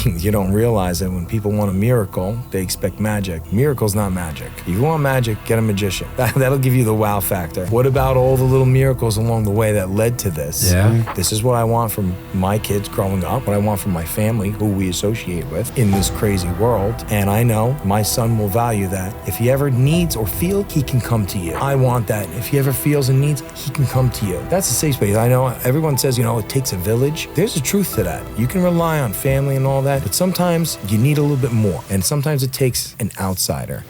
you don't realize that when people want a miracle, they expect magic. Miracle's not magic. If you want magic, get a magician. That'll give you the wow factor. What about all the little miracles along the way that led to this? Yeah. This is what I want from my kids growing up, what I want from my family, who we associate with in this crazy world. And I know my son will value that. If he ever needs or feels, he can come to you. I want that. If he ever feels and needs, he can come to you. That's a safe space. I know everyone says, it takes a village. There's a truth to that. You can rely on family and all that, but sometimes you need a little bit more. And sometimes it takes an outsider.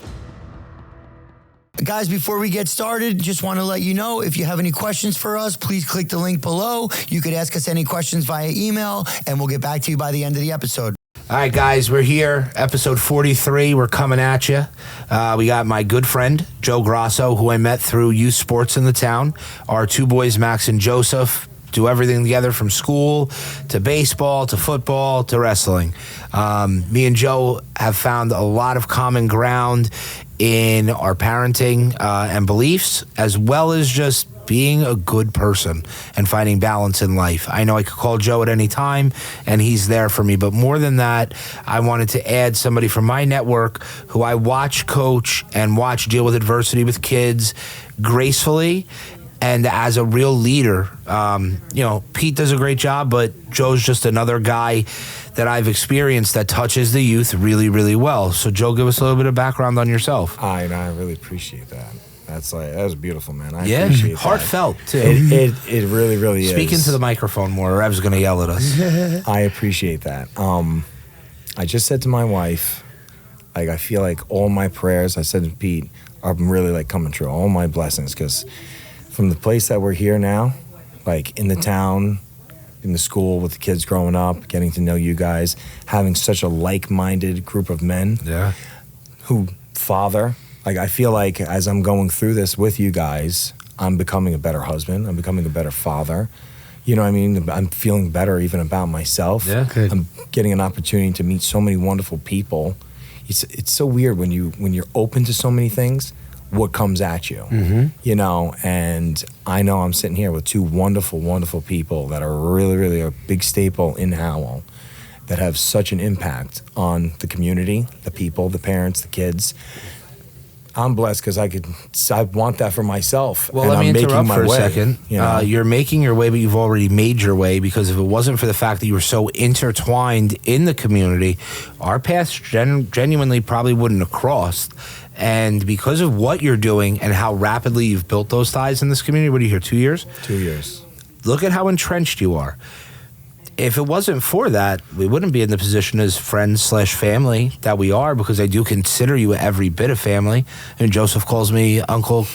Guys, before we get started, just want to let you know, if you have any questions for us, please click the link below. You could ask us any questions via email, and we'll get back to you by the end of the episode. All right, guys, we're here, episode 43. We're coming at you. We got my good friend, Joe Grosso, who I met through youth sports in the town. Our two boys, Max and Joseph, do everything together from school to baseball to football to wrestling. Me and Joe have found a lot of common ground in our parenting and beliefs, as well as just being a good person and finding balance in life. I know I could call Joe at any time, and he's there for me. But more than that, I wanted to add somebody from my network who I watch coach and watch deal with adversity with kids gracefully and as a real leader. Pete does a great job, but Joe's just another guy that I've experienced that touches the youth really, really well. So, Joe, give us a little bit of background on yourself. I really appreciate that. That was beautiful, man. I appreciate that. Heartfelt, too. It really, really is. Speak into the microphone more, or Rev's going to yell at us. I appreciate that. I just said to my wife, I feel like all my prayers, I said to Pete, are really coming true. All my blessings, because from the place that we're here now, in the town, in the school with the kids growing up, getting to know you guys, having such a like-minded group of men who father. I feel like as I'm going through this with you guys, I'm becoming a better husband. I'm becoming a better father. You know what I mean? I'm feeling better even about myself. Yeah, good. I'm getting an opportunity to meet so many wonderful people. It's so weird when you're open to so many things, what comes at you, and I know I'm sitting here with two wonderful, wonderful people that are really, really a big staple in Howell that have such an impact on the community, the people, the parents, the kids. I'm blessed because I want that for myself. Well, let me interrupt for a second. You're making your way, but you've already made your way, because if it wasn't for the fact that you were so intertwined in the community, our paths genuinely probably wouldn't have crossed. And because of what you're doing and how rapidly you've built those ties in this community, what are you here, 2 years? 2 years. Look at how entrenched you are. If it wasn't for that, we wouldn't be in the position as friends/family that we are, because I do consider you every bit of family. And Joseph calls me Uncle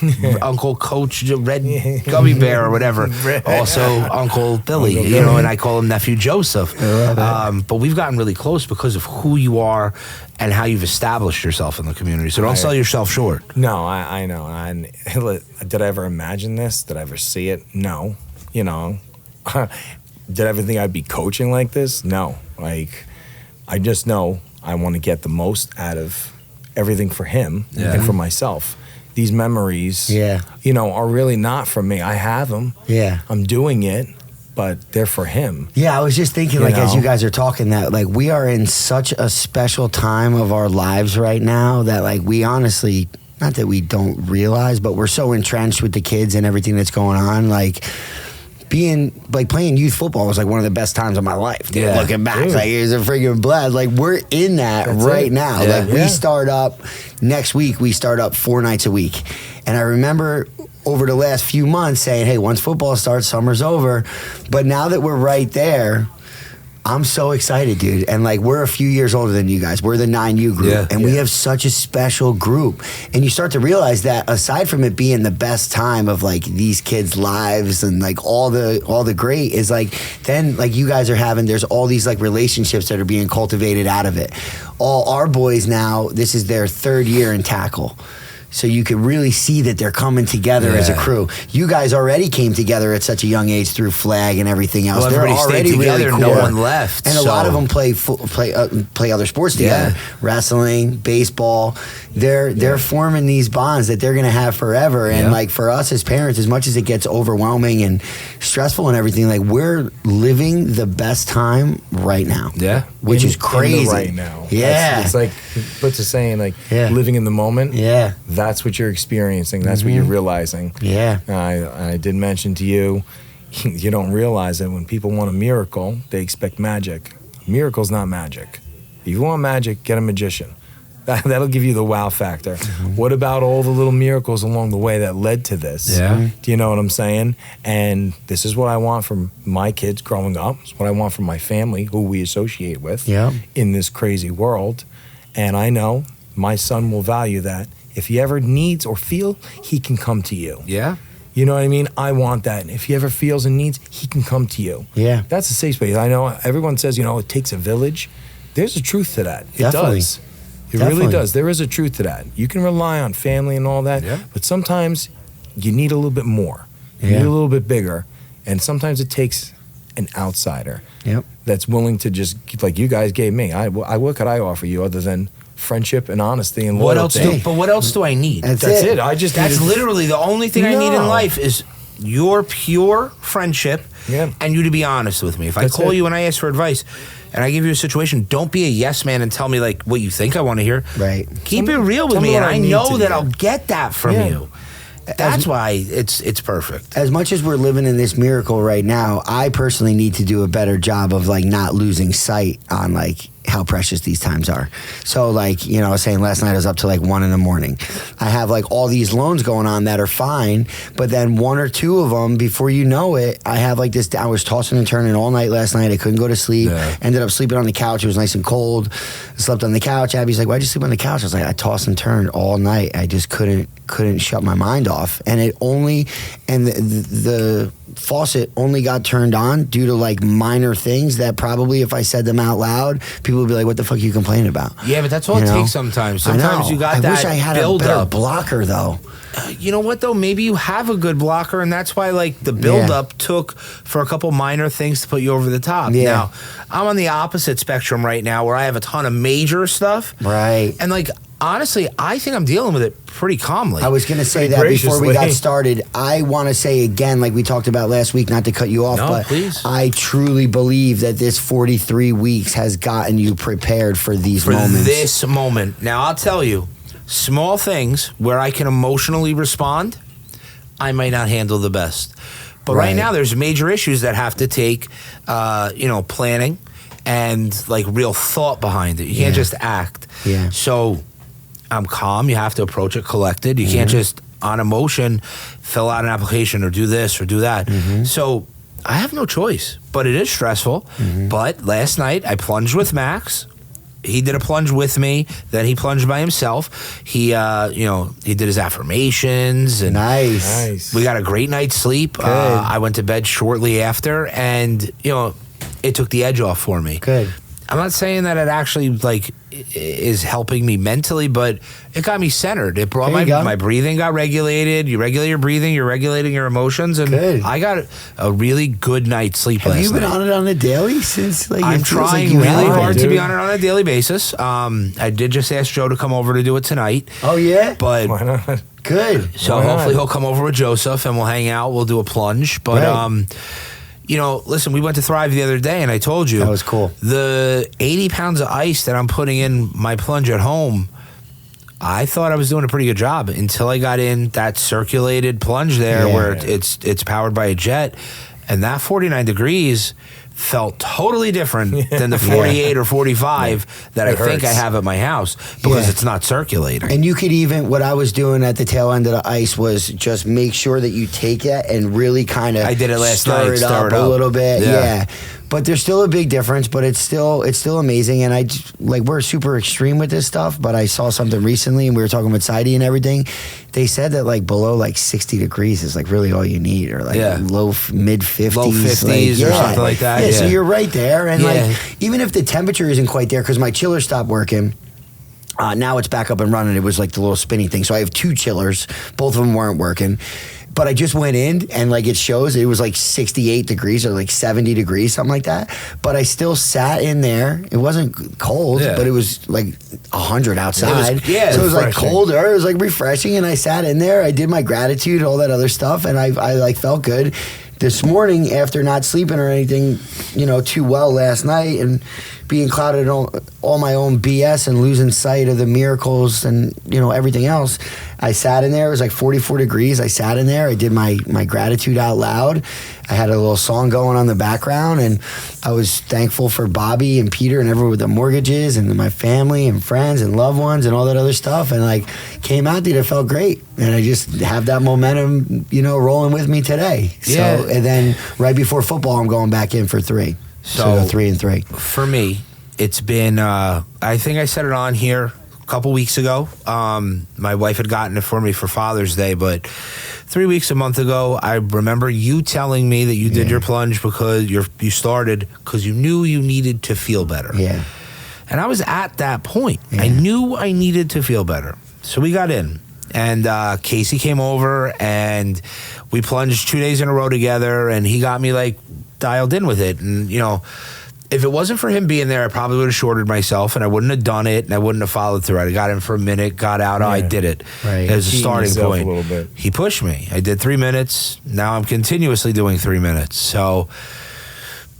Coach Red Gummy Bear or whatever. Also Uncle Billy, and I call him Nephew Joseph. But we've gotten really close because of who you are and how you've established yourself in the community. So don't sell yourself short. No, I know. And did I ever imagine this? Did I ever see it? No. Did I ever think I'd be coaching like this? No. I just know I want to get the most out of everything for him and for myself. These memories, are really not for me. I have them. Yeah. I'm doing it, but they're for him. Yeah, I was just thinking, as you guys are talking, that, we are in such a special time of our lives right now that, we honestly, not that we don't realize, but we're so entrenched with the kids and everything that's going on, playing youth football was one of the best times of my life. Dude. Looking back, it was a freaking blast. We're in that now. Yeah. We start up next week. We start up 4 nights a week, and I remember over the last few months saying, "Hey, once football starts, summer's over." But now that we're right there, I'm so excited, dude. And we're a few years older than you guys. We're the 9U group, and we have such a special group. And you start to realize that aside from it being the best time of these kids' lives and all the great is then you guys are having, there's all these relationships that are being cultivated out of it. All our boys now, this is their 3rd year in tackle. So you could really see that they're coming together as a crew. You guys already came together at such a young age through flag and everything else. Well, they're everybody already stayed together. really No core. one left. And a lot of them play other sports together. Wrestling, baseball. They're forming these bonds that they're going to have forever. And like for us as parents, as much as it gets overwhelming and stressful and everything, like we're living the best time right now. Yeah. Which is crazy. In the right now. Yeah. It's like, but to saying like living in the moment. Yeah. That's what you're experiencing. That's what you're realizing. Yeah. I did mention to you, you don't realize that when people want a miracle, they expect magic. A miracle's not magic. If you want magic, get a magician. That'll give you the wow factor. What about all the little miracles along the way that led to this? Yeah. Do you know what I'm saying? And this is what I want from my kids growing up. It's what I want from my family, who we associate with in this crazy world. And I know my son will value that. If he ever needs or feel, he can come to you. Yeah. You know what I mean? I want that. If he ever feels and needs, he can come to you. Yeah. That's a safe space. I know everyone says, it takes a village. There's a truth to that. It does. It really does. There is a truth to that. You can rely on family and all that, but sometimes you need a little bit more. You need a little bit bigger. And sometimes it takes an outsider that's willing to just, like you guys gave me. What could I offer you other than friendship and honesty and loyalty? What else do I need? That's it. That's literally the only thing I need in life is your pure friendship and you to be honest with me. If I call you and I ask for advice and I give you a situation, don't be a yes man and tell me like what you think I want to hear. Right. Keep it real with me, and I know that I'll get that from you. That's why it's perfect. As much as we're living in this miracle right now, I personally need to do a better job of like not losing sight on like how precious these times are. So like, I was saying last night I was up to like 1 a.m. I have like all these loans going on that are fine, but then 1 or 2 of them, before you know it, I have like this, I was tossing and turning all night last night. I couldn't go to sleep. Ended up sleeping on the couch. It was nice and cold. I slept on the couch. Abby's like, why'd you sleep on the couch? I was like, I tossed and turned all night. I just couldn't shut my mind off. And the faucet only got turned on due to like minor things that probably if I said them out loud, people would be like, what the fuck are you complaining about? Yeah, but that's all it takes sometimes. Sometimes you got I that wish I had build a better up. blocker though. You know what though? Maybe you have a good blocker, and that's why like the build up took for a couple minor things to put you over the top. Yeah. Now, I'm on the opposite spectrum right now where I have a ton of major stuff. Right. And like honestly, I think I'm dealing with it pretty calmly. I was going to say that before we got started. I want to say again, like we talked about last week, not to cut you off, but please. I truly believe that this 43 weeks has gotten you prepared for these moments. This moment. Now, I'll tell you, small things where I can emotionally respond, I might not handle the best. But right now, there's major issues that have to take, planning and like real thought behind it. You can't just act. Yeah. So I'm calm. You have to approach it collected. You can't just on emotion fill out an application or do this or do that. So I have no choice, but it is stressful. But last night I plunged with Max. He did a plunge with me. Then he plunged by himself. He, he did his affirmations. And Nice. we got a great night's sleep. I went to bed shortly after, and it took the edge off for me. Good. I'm not saying that it actually like is helping me mentally, but it got me centered. It brought my breathing got regulated. You regulate your breathing, you're regulating your emotions, and I got a really good night's sleep last night. Have you been on it on a daily since? Like, I'm trying really hard to be on it on a daily basis. I did just ask Joe to come over to do it tonight. Oh yeah, but why not? Good. So hopefully he'll come over with Joseph and we'll hang out. We'll do a plunge, but listen, we went to Thrive the other day, and I told you. That was cool. The 80 pounds of ice that I'm putting in my plunge at home, I thought I was doing a pretty good job until I got in that circulated plunge there where it's powered by a jet. And that 49 degrees felt totally different than the 48 or 45 that I think I have at my house because it's not circulating. And you could even, what I was doing at the tail end of the ice was just make sure that you take it and really kind of I did it last stir night, it stir up it a up. little bit. Yeah. Yeah. But there's still a big difference, but it's still amazing. And we're super extreme with this stuff, but I saw something recently and we were talking with Saidi and everything. They said that like below like 60 degrees is like really all you need, or like mid 50s. Low 50s or something like that. Yeah, so you're right there. And like, even if the temperature isn't quite there, because my chiller stopped working, Now it's back up and running. It was like the little spinny thing. So I have 2 chillers. Both of them weren't working. But I just went in and like it shows it was like 68 degrees or like 70 degrees, something like that. But I still sat in there. It wasn't cold, but it was like 100 outside. So it was like colder. It was like refreshing. And I sat in there. I did my gratitude, all that other stuff. And I like felt good. This morning, after not sleeping or anything, too well last night and being clouded on all my own BS and losing sight of the miracles and, everything else, I sat in there. It was like 44 degrees. I sat in there. I did my gratitude out loud. I had a little song going on in the background, and I was thankful for Bobby and Peter and everyone with the mortgages and my family and friends and loved ones and all that other stuff. And like came out, dude, I felt great. And I just have that momentum, rolling with me today. Yeah. So, and then right before football, I'm going back in for 3. So 3 and 3. For me, it's been, I think I said it on here a couple weeks ago. My wife had gotten it for me for Father's Day, but 3 weeks, a month ago, I remember you telling me that you did your plunge because you started because you knew you needed to feel better. Yeah. And I was at that point. Yeah. I knew I needed to feel better. So we got in. And Casey came over, and we plunged 2 days in a row together, and he got me, like, dialed in with it. And, if it wasn't for him being there, I probably would have shorted myself, and I wouldn't have done it, and I wouldn't have followed through. I got in for a minute, got out, I did it. Right. As a starting point. A little bit. He pushed me. I did 3 minutes. Now I'm continuously doing 3 minutes. So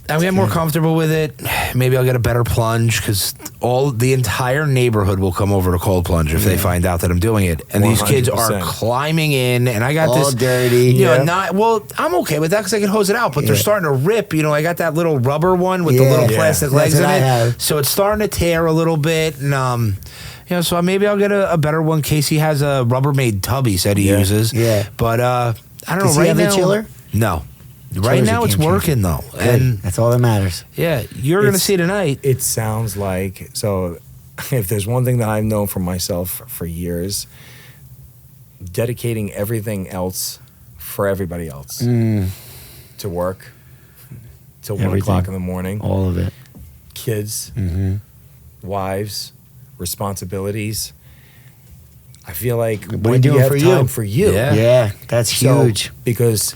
I'm getting more comfortable with it. Maybe I'll get a better plunge because the entire neighborhood will come over to cold plunge if they find out that I'm doing it. And 100%. These kids are climbing in, and I got all this dirty. I'm okay with that because I can hose it out, but they're starting to rip. I got that little rubber one with the little plastic legs in it. So it's starting to tear a little bit, and so maybe I'll get a better one. Casey has a Rubbermaid tub he said he uses. Yeah. But I don't know. Does he have a chiller? No. Right now it's working though. Good. And that's all that matters. Yeah, you're going to see tonight. It sounds like, so if there's one thing that I've known for myself for years, dedicating everything else for everybody else. To work, till 1 o'clock in the morning. All of it. Kids, wives, responsibilities. I feel like when do you have time for you? Yeah, that's huge. Because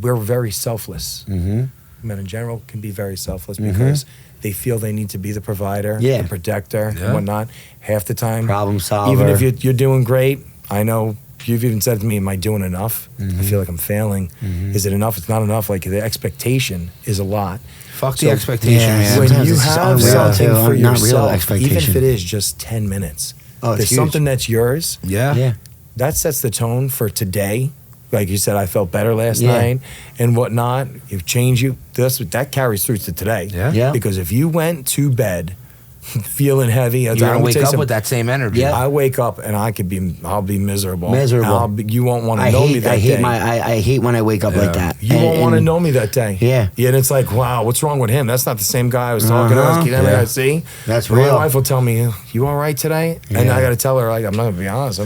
we're very selfless. Men in general can be very selfless because they feel they need to be the provider, the protector, and whatnot. Half the time, problem solver. Even if you're doing great, I know you've even said to me, "Am I doing enough?" I feel like I'm failing. Is it enough? It's not enough. Like the expectation is a lot. Fuck the expectation, man. When Sometimes you it's have unreal, something too. for Not real yourself, expectation. even if it is just 10 minutes, there's huge. something that's yours. Yeah. That sets the tone for today. Like you said, I felt better last night and whatnot. You've changed that carries through to today. Yeah. Because if you went to bed feeling heavy, you're gonna wake up with that same energy. Yeah. I wake up and I'll be miserable. You won't want to know me that day. I hate when I wake up like that. You won't want to know me that day. Yeah. And it's like, wow, what's wrong with him? That's not the same guy I was talking to. See? That's real. My wife will tell me, you all right today? And I got to tell her, like, I'm not going to be honest.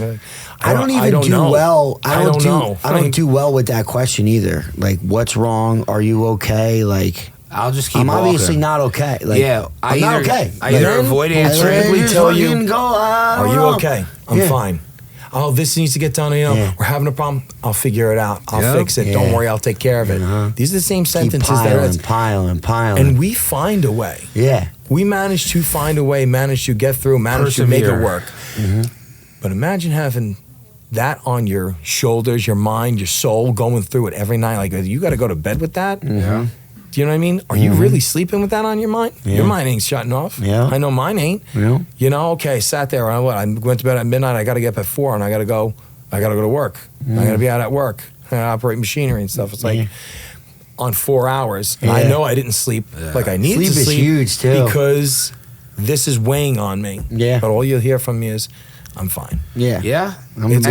I don't do well with that question either. Like, what's wrong? Are you okay? Like, I'll just keep I'm walking. Obviously not okay. Like, I'm not okay. I either avoid answering. We tell you, are you okay? I'm fine. Oh, this needs to get done. We're having a problem. I'll figure it out. I'll fix it. Don't worry. I'll take care of it. These are the same sentences that piling. And we find a way. Yeah. We manage to find a way, manage to get through, manage to make it work. But imagine having that on your shoulders, your mind, your soul, going through it every night. Like, you got to go to bed with that? Yeah. Do you know what I mean? Are you really sleeping with that on your mind? Your mind ain't shutting off. I know mine ain't. Okay, sat there. I went to bed at midnight. I got to get up at 4 and I got to go to work. I got to be out at work. I operate machinery and stuff. It's like on 4 hours. And I know I didn't sleep like I needed to sleep. Sleep is huge too. Because this is weighing on me. Yeah. But all you'll hear from me is, I'm fine. Yeah. I'm gonna be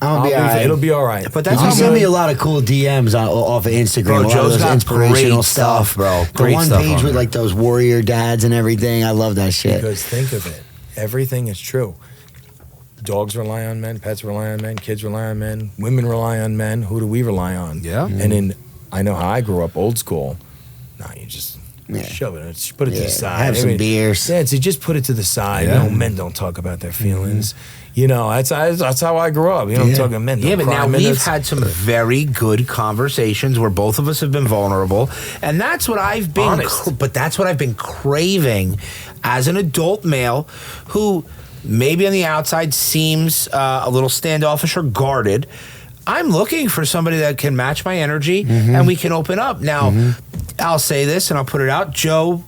all right. It'll be all right. But that's you send me a lot of cool DMs off of Instagram. Bro, a lot Joe's of those got inspirational great stuff, bro. The Great one stuff page on with there. like those warrior dads and everything. I love that shit. Because think of it. Everything is true. Dogs rely on men. Pets rely on men. Kids rely on men. Women rely on men. Who do we rely on? Yeah. And I know how I grew up, old school. No, you just shove it. Just put it to the side. Have some beers. Yeah, so just put it to the side. You know, men don't talk about their feelings. You know, that's how I grew up. You know, I'm talking men. Yeah, but cry. now Men, we've had some very good conversations where both of us have been vulnerable, and that's what I've been. But that's what I've been craving as an adult male who maybe on the outside seems a little standoffish or guarded. I'm looking for somebody that can match my energy, and we can open up. Now, I'll say this, and I'll put it out. Joe.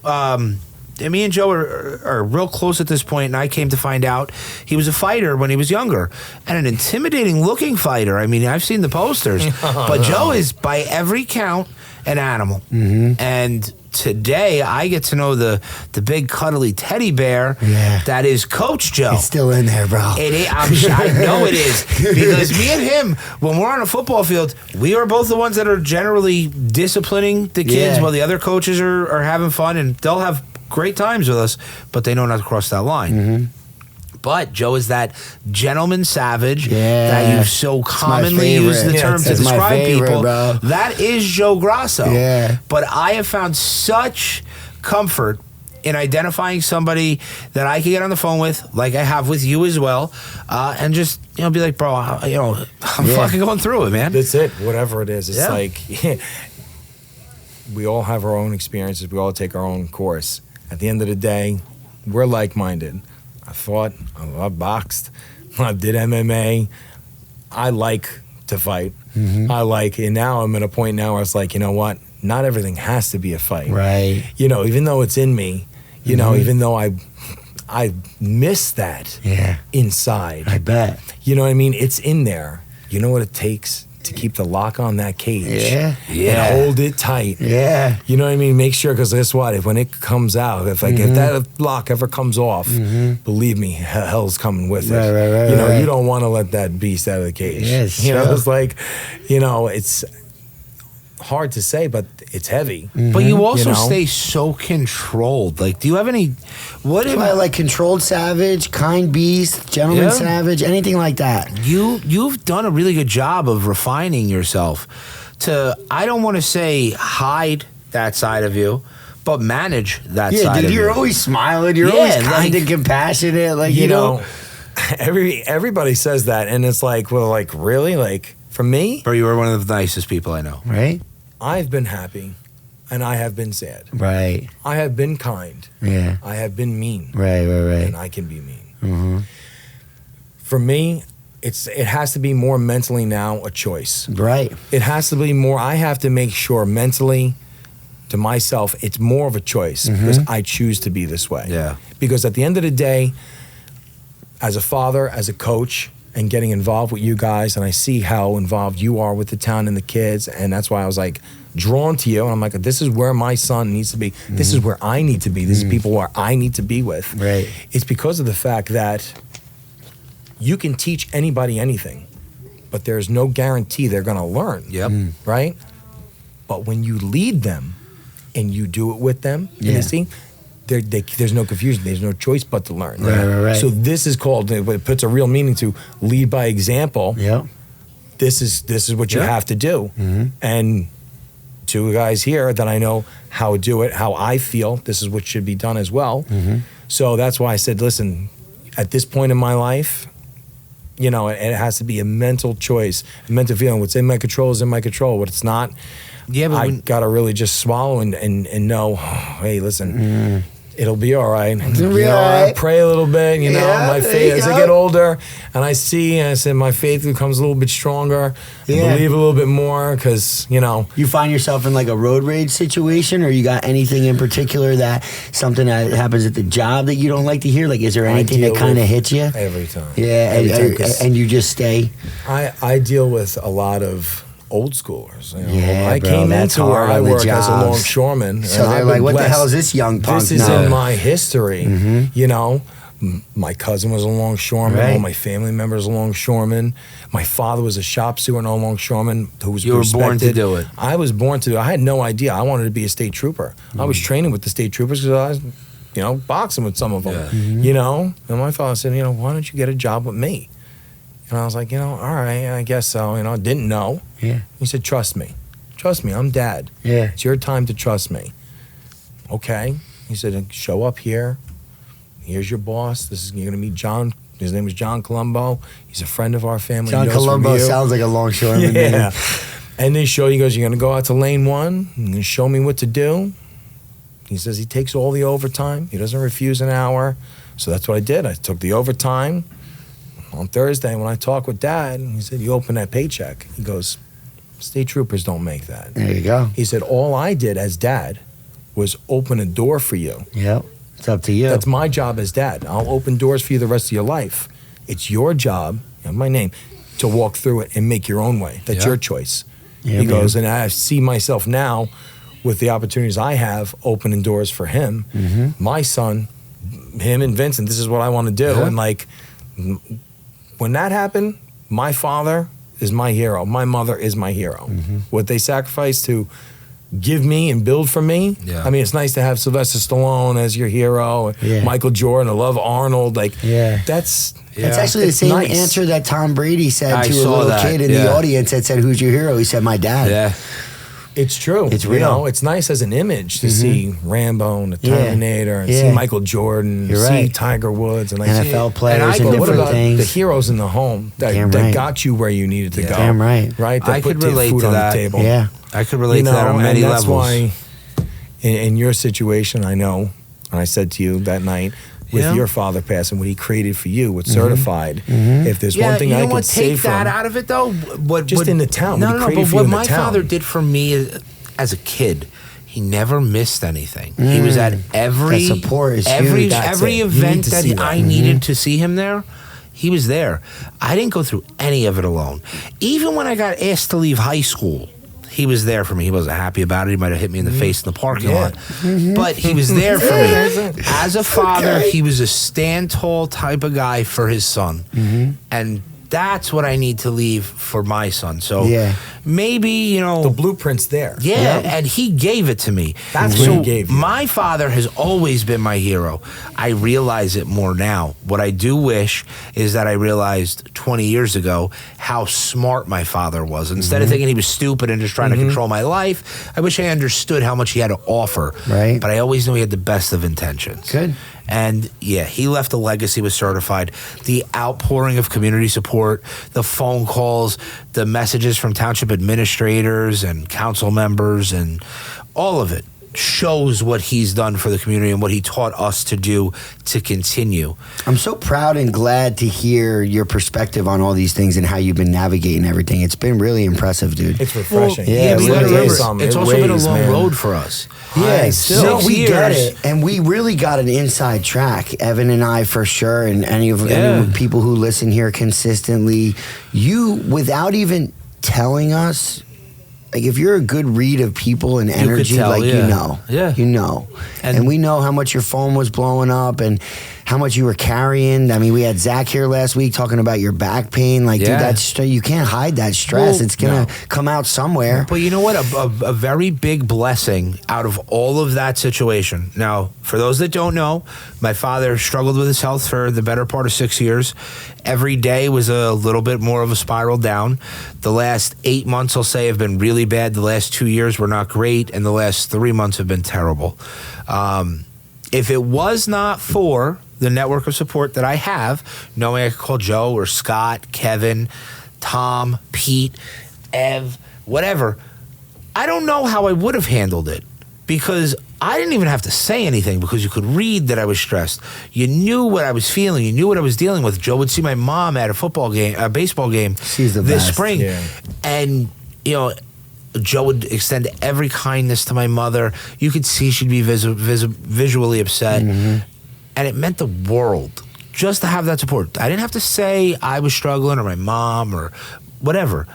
Me and Joe are real close at this point, and I came to find out he was a fighter when he was younger, and an intimidating-looking fighter. I mean, I've seen the posters, but Joe is, by every count, an animal. And today, I get to know the big, cuddly teddy bear that is Coach Joe. It's still in there, bro. I know it is, because me and him, when we're on a football field, we are both the ones that are generally disciplining the kids while the other coaches are having fun, and they'll have great times with us, but they know not to cross that line. But Joe is that gentleman savage that you so commonly use the term to describe people. Bro. That is Joe Grosso. But I have found such comfort in identifying somebody that I can get on the phone with, like I have with you as well, and just be like, bro, I'm fucking going through it, man. That's it. Whatever it is, it's like we all have our own experiences. We all take our own course. At the end of the day, we're like-minded. I fought, I boxed, I did MMA. I like to fight. And now I'm at a point now where it's like, you know what? Not everything has to be a fight. Right. You know, even though it's in me, you know, even though I miss that inside. I bet. You know what I mean? It's in there. You know what it takes to keep the lock on that cage and hold it tight. You know what I mean? Make sure, because guess what? When it comes out, if that lock ever comes off, believe me, hell's coming with it. Right, you know, you don't want to let that beast out of the cage. You know, it's like, you know, it's hard to say, but it's heavy. But you also stay so controlled. Like, do you have any? What if like controlled savage, kind beast, gentleman savage, anything like that? You've done a really good job of refining yourself to, I don't want to say hide that side of you, but manage that side of you. You're always smiling. You're always kind and compassionate. Like, you know, everybody says that, and it's like, well, like, really? Like, for me? Or you were one of the nicest people I know. Right? I've been happy, and I have been sad. Right. I have been kind. Yeah. I have been mean. Right. And I can be mean. For me, it has to be more mentally now a choice. Right. It has to be more. I have to make sure mentally to myself it's more of a choice because I choose to be this way. Yeah. Because at the end of the day, as a father, as a coach, and getting involved with you guys, and I see how involved you are with the town and the kids, and that's why I was like drawn to you, and I'm like, this is where my son needs to be. This is where I need to be. This is people where I need to be with. Right. It's because of the fact that you can teach anybody anything, but there's no guarantee they're gonna learn. Right? But when you lead them and you do it with them, you see, there's no confusion. There's no choice but to learn. Right. So this is called, it puts a real meaning to lead by example. This is what you have to do. And two guys here that I know how to do it, how I feel, this is what should be done as well. So that's why I said, listen, at this point in my life, you know, it has to be a mental choice, a mental feeling. What's in my control is in my control. What it's not, but I gotta really just swallow and know, hey, listen, it'll be all right. I pray a little bit, you know, my faith, as I get older and I said my faith becomes a little bit stronger, believe a little bit more, because, you know. You find yourself in like a road rage situation, or you got anything in particular something that happens at the job that you don't like to hear? Like, is there anything that kind of hits you? Every time. And you just stay? I deal with a lot of old schoolers. You know? I came into where I work as a longshoreman. So they're like, what the hell is this young punk? This is in my history. You know, my cousin was a longshoreman. All my family members were longshoremen. My father was a shop steward and a longshoreman who was respected. You were born to do it. I was born to do it. I had no idea. I wanted to be a state trooper. I was training with the state troopers because I was, you know, boxing with some of them. You know, and my father said, you know, why don't you get a job with me? And I was like, you know, all right, I guess so. You know, I didn't know. He said, trust me. Trust me, I'm dad. It's your time to trust me. okay. He said, show up here. Here's your boss. You're going to meet John. His name is John Colombo. He's a friend of our family. John Colombo sounds like a longshoreman name. Yeah. And they show, he goes, you're going to go out to lane 1 and show me what to do. He says he takes all the overtime. He doesn't refuse an hour. So that's what I did. I took the overtime. On Thursday, when I talked with Dad, he said, you open that paycheck. He goes, state troopers don't make that. There you go. He said, all I did as Dad was open a door for you. Yep. It's up to you. That's my job as Dad. I'll open doors for you the rest of your life. It's your job, you have my name, to walk through it and make your own way. That's your choice. Yeah, he goes, and I see myself now with the opportunities I have opening doors for him. Mm-hmm. My son, him and Vincent, this is what I want to do. Yeah. And like, when that happened, my father is my hero. My mother is my hero. Mm-hmm. What they sacrificed to give me and build for me. Yeah. I mean, it's nice to have Sylvester Stallone as your hero, Michael Jordan. I love Arnold. Like, that's actually the same answer that Tom Brady said to a little kid in the audience that said, "Who's your hero?" He said, "My dad." Yeah. It's true. It's real. You know, it's nice as an image to see Rambo and the Terminator and see Michael Jordan, see Tiger Woods and like NFL players and what different about things. the heroes in the home that got you where you needed to go. Damn right. Right? That I put could relate food to on that. the table. Yeah. I could relate to that on many levels. That's why in your situation, I know, and I said to you that night, with your father passing, what he created for you, what's certified. If there's one thing I could say take that out of it though. Just in the town. No, but what my father did for me as a kid, he never missed anything. He was at every support is every huge. every event that I needed to see him there. He was there. I didn't go through any of it alone. Even when I got asked to leave high school, he was there for me. He wasn't happy about it. He might have hit me in the face in the parking lot. But he was there for me. As a father, he was a stand tall type of guy for his son. And that's what I need to leave for my son. So maybe, the blueprint's there. And he gave it to me. That's what he gave you. My father has always been my hero. I realize it more now. What I do wish is that I realized 20 years ago how smart my father was. Instead of thinking he was stupid and just trying to control my life, I wish I understood how much he had to offer. Right. But I always knew he had the best of intentions. Good. And he left a legacy, was certified. The outpouring of community support, the phone calls, the messages from township administrators and council members, and all of it shows what he's done for the community and what he taught us to do to continue. I'm so proud and glad to hear your perspective on all these things and how you've been navigating everything. It's been really impressive, dude. It's refreshing. We gotta remember, it's also been a long road for us. Yeah, still. No, we get it, and we really got an inside track. Evan and I, for sure, and any people who listen here consistently. You, without even telling us, like if you're a good read of people and energy, you know, and we know how much your phone was blowing up and how much you were carrying. I mean, we had Zach here last week talking about your back pain. Like, dude, that's you can't hide that stress. It's gonna come out somewhere. But you know what? A very big blessing out of all of that situation. Now, for those that don't know, my father struggled with his health for the better part of 6 years. Every day was a little bit more of a spiral down. The last 8 months, I'll say, have been really bad. The last 2 years were not great, and the last 3 months have been terrible. If it was not for the network of support that I have, knowing I could call Joe or Scott, Kevin, Tom, Pete, Ev, whatever, I don't know how I would have handled it, because I didn't even have to say anything, because you could read that I was stressed. You knew what I was feeling. You knew what I was dealing with. Joe would see my mom at a baseball game this spring. And, Joe would extend every kindness to my mother. You could see she'd be visually upset. And it meant the world just to have that support. I didn't have to say I was struggling or my mom or whatever.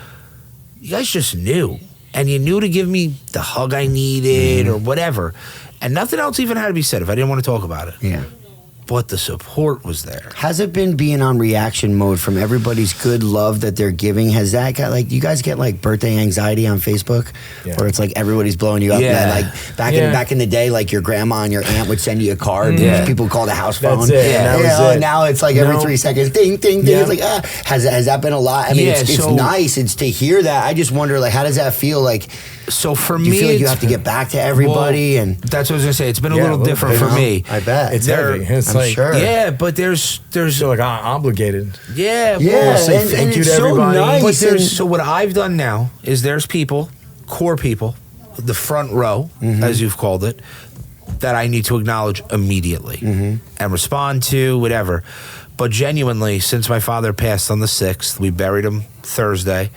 You guys just knew. And you knew to give me the hug I needed or whatever. And nothing else even had to be said if I didn't want to talk about it. Yeah. But the support was there. Has it been being on reaction mode from everybody's good love that they're giving? Has that got, like, you guys get like birthday anxiety on Facebook, where it's like everybody's blowing you up? Yeah. And like back in the day, like your grandma and your aunt would send you a card. People call the house phone. That's it. And now it's like every 3 seconds, ding, ding, ding. It's like, has that been a lot? I mean, it's nice. It's to hear that. I just wonder, like, how does that feel? Like, So for Do me, you feel like you have to get back to everybody? Well, and that's what I was gonna say. It's been a little different for me. I bet It's heavy. It's I'm like, sure. Yeah, but there's feel like I'm obligated. yeah, Yeah, well, say and thank you it's to so everybody. nice. but there's and- so what I've done now is there's people, core people, the front row, as you've called it, that I need to acknowledge immediately and respond to, whatever. But genuinely, since my father passed on the 6th, we buried him Thursday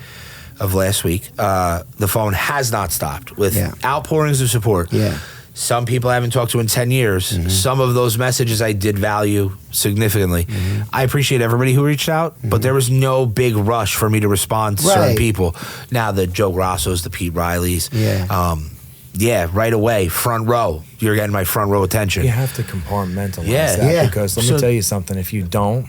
of last week, the phone has not stopped with outpourings of support. Yeah. Some people I haven't talked to in 10 years. Some of those messages I did value significantly. I appreciate everybody who reached out, but there was no big rush for me to respond to certain people. Now, the Joe Grossos, the Pete Reillys, right away, front row. You're getting my front row attention. You have to compartmentalize that because let me tell you something. If you don't,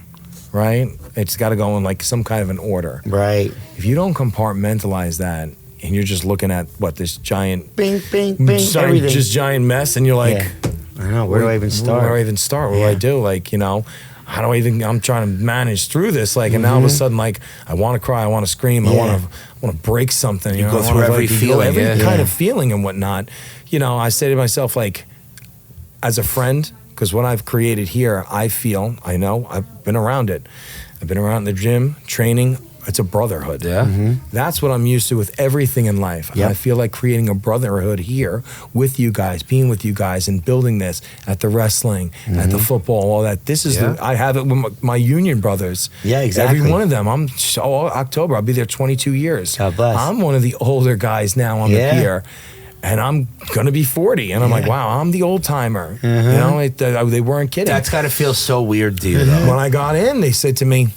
right, it's got to go in like some kind of an order. Right. If you don't compartmentalize that and you're just looking at this giant, bing, bing, bing, giant mess, and you're like, I know, where do I even start? Where do I even start? What do I do? Like, how do I even? I'm trying to manage through this. Like, and now all of a sudden, like, I want to cry, I want to scream, I want to break something. You go through every feeling, every kind of feeling and whatnot. I say to myself, like, as a friend, because what I've created here, I know, I've been around it. I've been around the gym, training. It's a brotherhood. Yeah. That's what I'm used to with everything in life. And I feel like creating a brotherhood here with you guys, being with you guys and building this at the wrestling, at the football, all that. This is I have it with my union brothers. Yeah, exactly. Every one of them. October, I'll be there 22 years. God bless. I'm one of the older guys now on the pier. And I'm going to be 40. And I'm like, wow, I'm the old timer. They weren't kidding. That's got to feel so weird to you, though. When I got in, they said to me,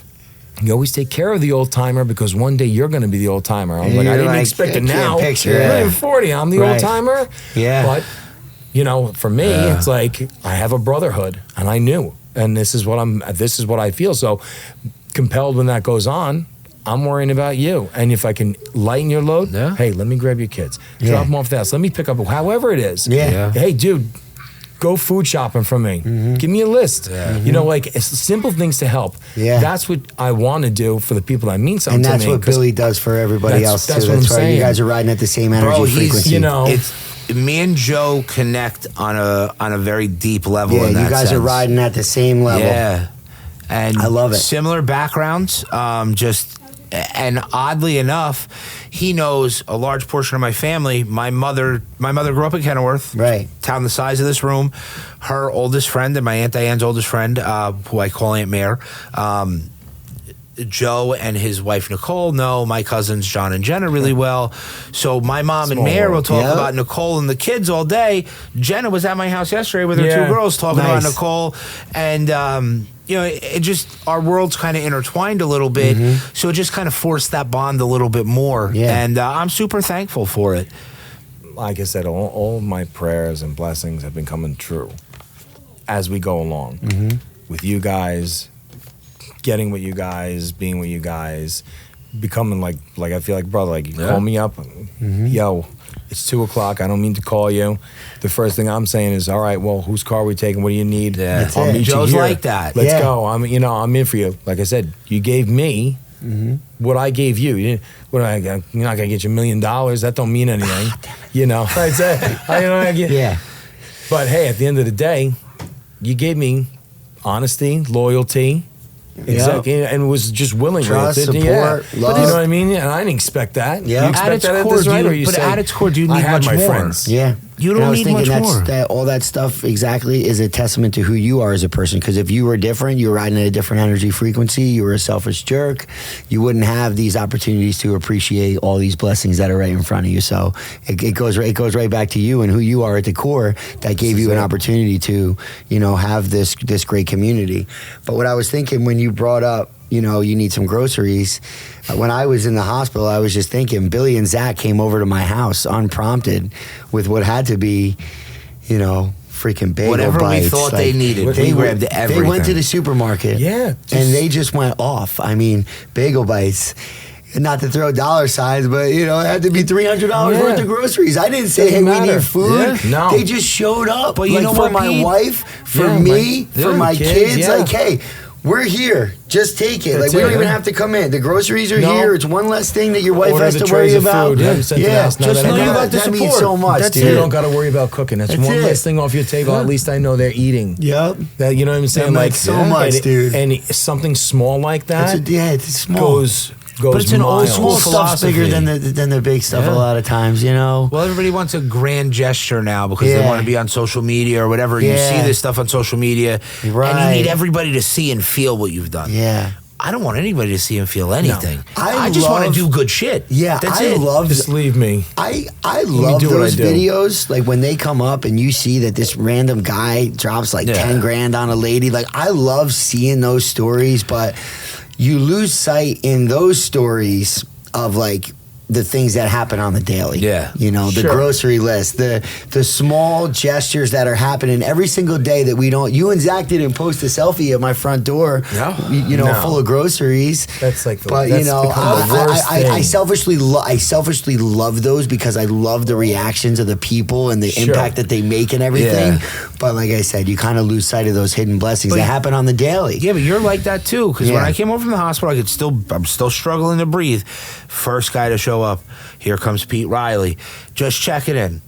you always take care of the old timer because one day you're going to be the old timer. I was like, I didn't expect it now. I'm not even 40. I'm the old timer. Yeah. But, for me, it's like I have a brotherhood and I knew. And this is what I feel. So compelled when that goes on, I'm worrying about you. And if I can lighten your load, hey, let me grab your kids. Drop them off the house. Let me pick up however it is. Yeah. Hey, dude, go food shopping for me. Give me a list. It's simple things to help. Yeah. That's what I want to do for the people that mean something to me. And that's what Billy does for everybody else, too. That's what I'm saying. You guys are riding at the same energy frequency. It's me and Joe connect on a very deep level. Yeah, in that you guys sense. are riding at the same level. Yeah, and I love it. Similar backgrounds, and oddly enough, he knows a large portion of my family. My mother grew up in Kenilworth, right, town the size of this room. Her oldest friend and my Aunt Diane's oldest friend, who I call Aunt Mare. Joe and his wife Nicole know my cousins John and Jenna really well. So my mom and Mare will talk about Nicole and the kids all day. Jenna was at my house yesterday with her two girls talking about Nicole. And, it just, our worlds kind of intertwined a little bit. So it just kind of forced that bond a little bit more. Yeah. And I'm super thankful for it. Like I said, all my prayers and blessings have been coming true as we go along. With you guys, getting with you guys, being with you guys, becoming like I feel like brother. Like you call me up, yo, it's 2:00. I don't mean to call you. The first thing I'm saying is, all right, well, whose car are we taking? What do you need? I'll meet Joe's you here. like that. Let's go. I'm in for you. Like I said, you gave me what I gave you. You're not gonna get you $1 million. That don't mean anything. I'd say, But hey, at the end of the day, you gave me honesty, loyalty. Exactly, and was just willing trust, to support, love. but you know what I mean? And I didn't expect that. Yeah. You expect that at this rate, or you say, at its core, do you need I had much my more? friends. Yeah. You don't need much more. That all that stuff exactly is a testament to who you are as a person. Because if you were different, you were riding at a different energy frequency, you were a selfish jerk, you wouldn't have these opportunities to appreciate all these blessings that are right in front of you. So it goes right back to you and who you are at the core that gave you an opportunity to, have this great community. But what I was thinking when you brought up, you need some groceries. When I was in the hospital, I was just thinking, Billy and Zach came over to my house unprompted with what had to be, freaking bagel whatever bites. We thought they needed. They grabbed everything. They went to the supermarket. Yeah. And they just went off. I mean, bagel bites. Not to throw dollar signs, but it had to be $300 worth of groceries. I didn't say, Doesn't we matter. need food. Yeah. No. They just showed up. But you know for what, my Pete? wife, for me, for my kids. Yeah. Like, hey, we're here. Just take it. That's We don't it, even yeah. have to come in. The groceries are No. here. It's one less thing that your wife Order has the to trays worry of about. food. Have it sent to the house. Now Just that I know know you got the that means support. so much, That's dude. You don't got to worry about cooking. That's one it. less thing off your table. At least I know they're eating. Yep. That, you know what I'm saying? That makes so much, and, dude. And something small like that It's small. goes But it's an old miles. school Small stuff's bigger than the big stuff a lot of times, you know? Well, everybody wants a grand gesture now because they Yeah. want to be on social media or whatever. You Yeah. see this stuff on social media, and Right. you need everybody to see and feel what you've done. Yeah. I don't want anybody to see and feel anything. I I just want to love- do good shit. Yeah, That's I it. love Just leave me. I love do what those I do. videos, like when they come up and you see that this random guy drops like Yeah. 10 grand on a lady. Like, I love seeing those stories, but you lose sight in those stories of like the things that happen on the daily. Yeah. You know, the Sure. grocery list, the small gestures that are happening every single day that we don't. You and Zach didn't post a selfie at my front door, No. you know, No. full of groceries. That's like the- but that's you know, become the worst I thing. selfishly love those because I love the reactions of the people and the Sure. impact that they make and everything. Yeah. But like I said, you kind of lose sight of those hidden blessings But- that happen on the daily. Yeah, but you're like that too. Because when Yeah. I came home from the hospital, I'm still struggling to breathe. First guy to show up, here comes Pete Reilly, just checking in,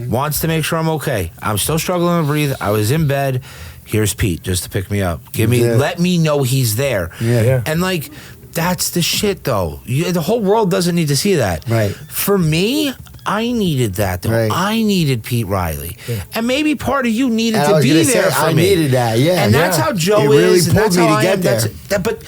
wants to make sure I'm okay. I'm still struggling to breathe. I was in bed. Here's Pete just to pick me up. Yeah. Let me know he's there. Yeah. And like, that's the shit though. The whole world doesn't need to see that. Right. For me, I needed that though. Right. I needed Pete Riley, and maybe part of you needed And I to was be gonna there say, for I me. needed that, yeah. And that's Yeah. how Joe It really is. And pulled that's me how to I get am. there. But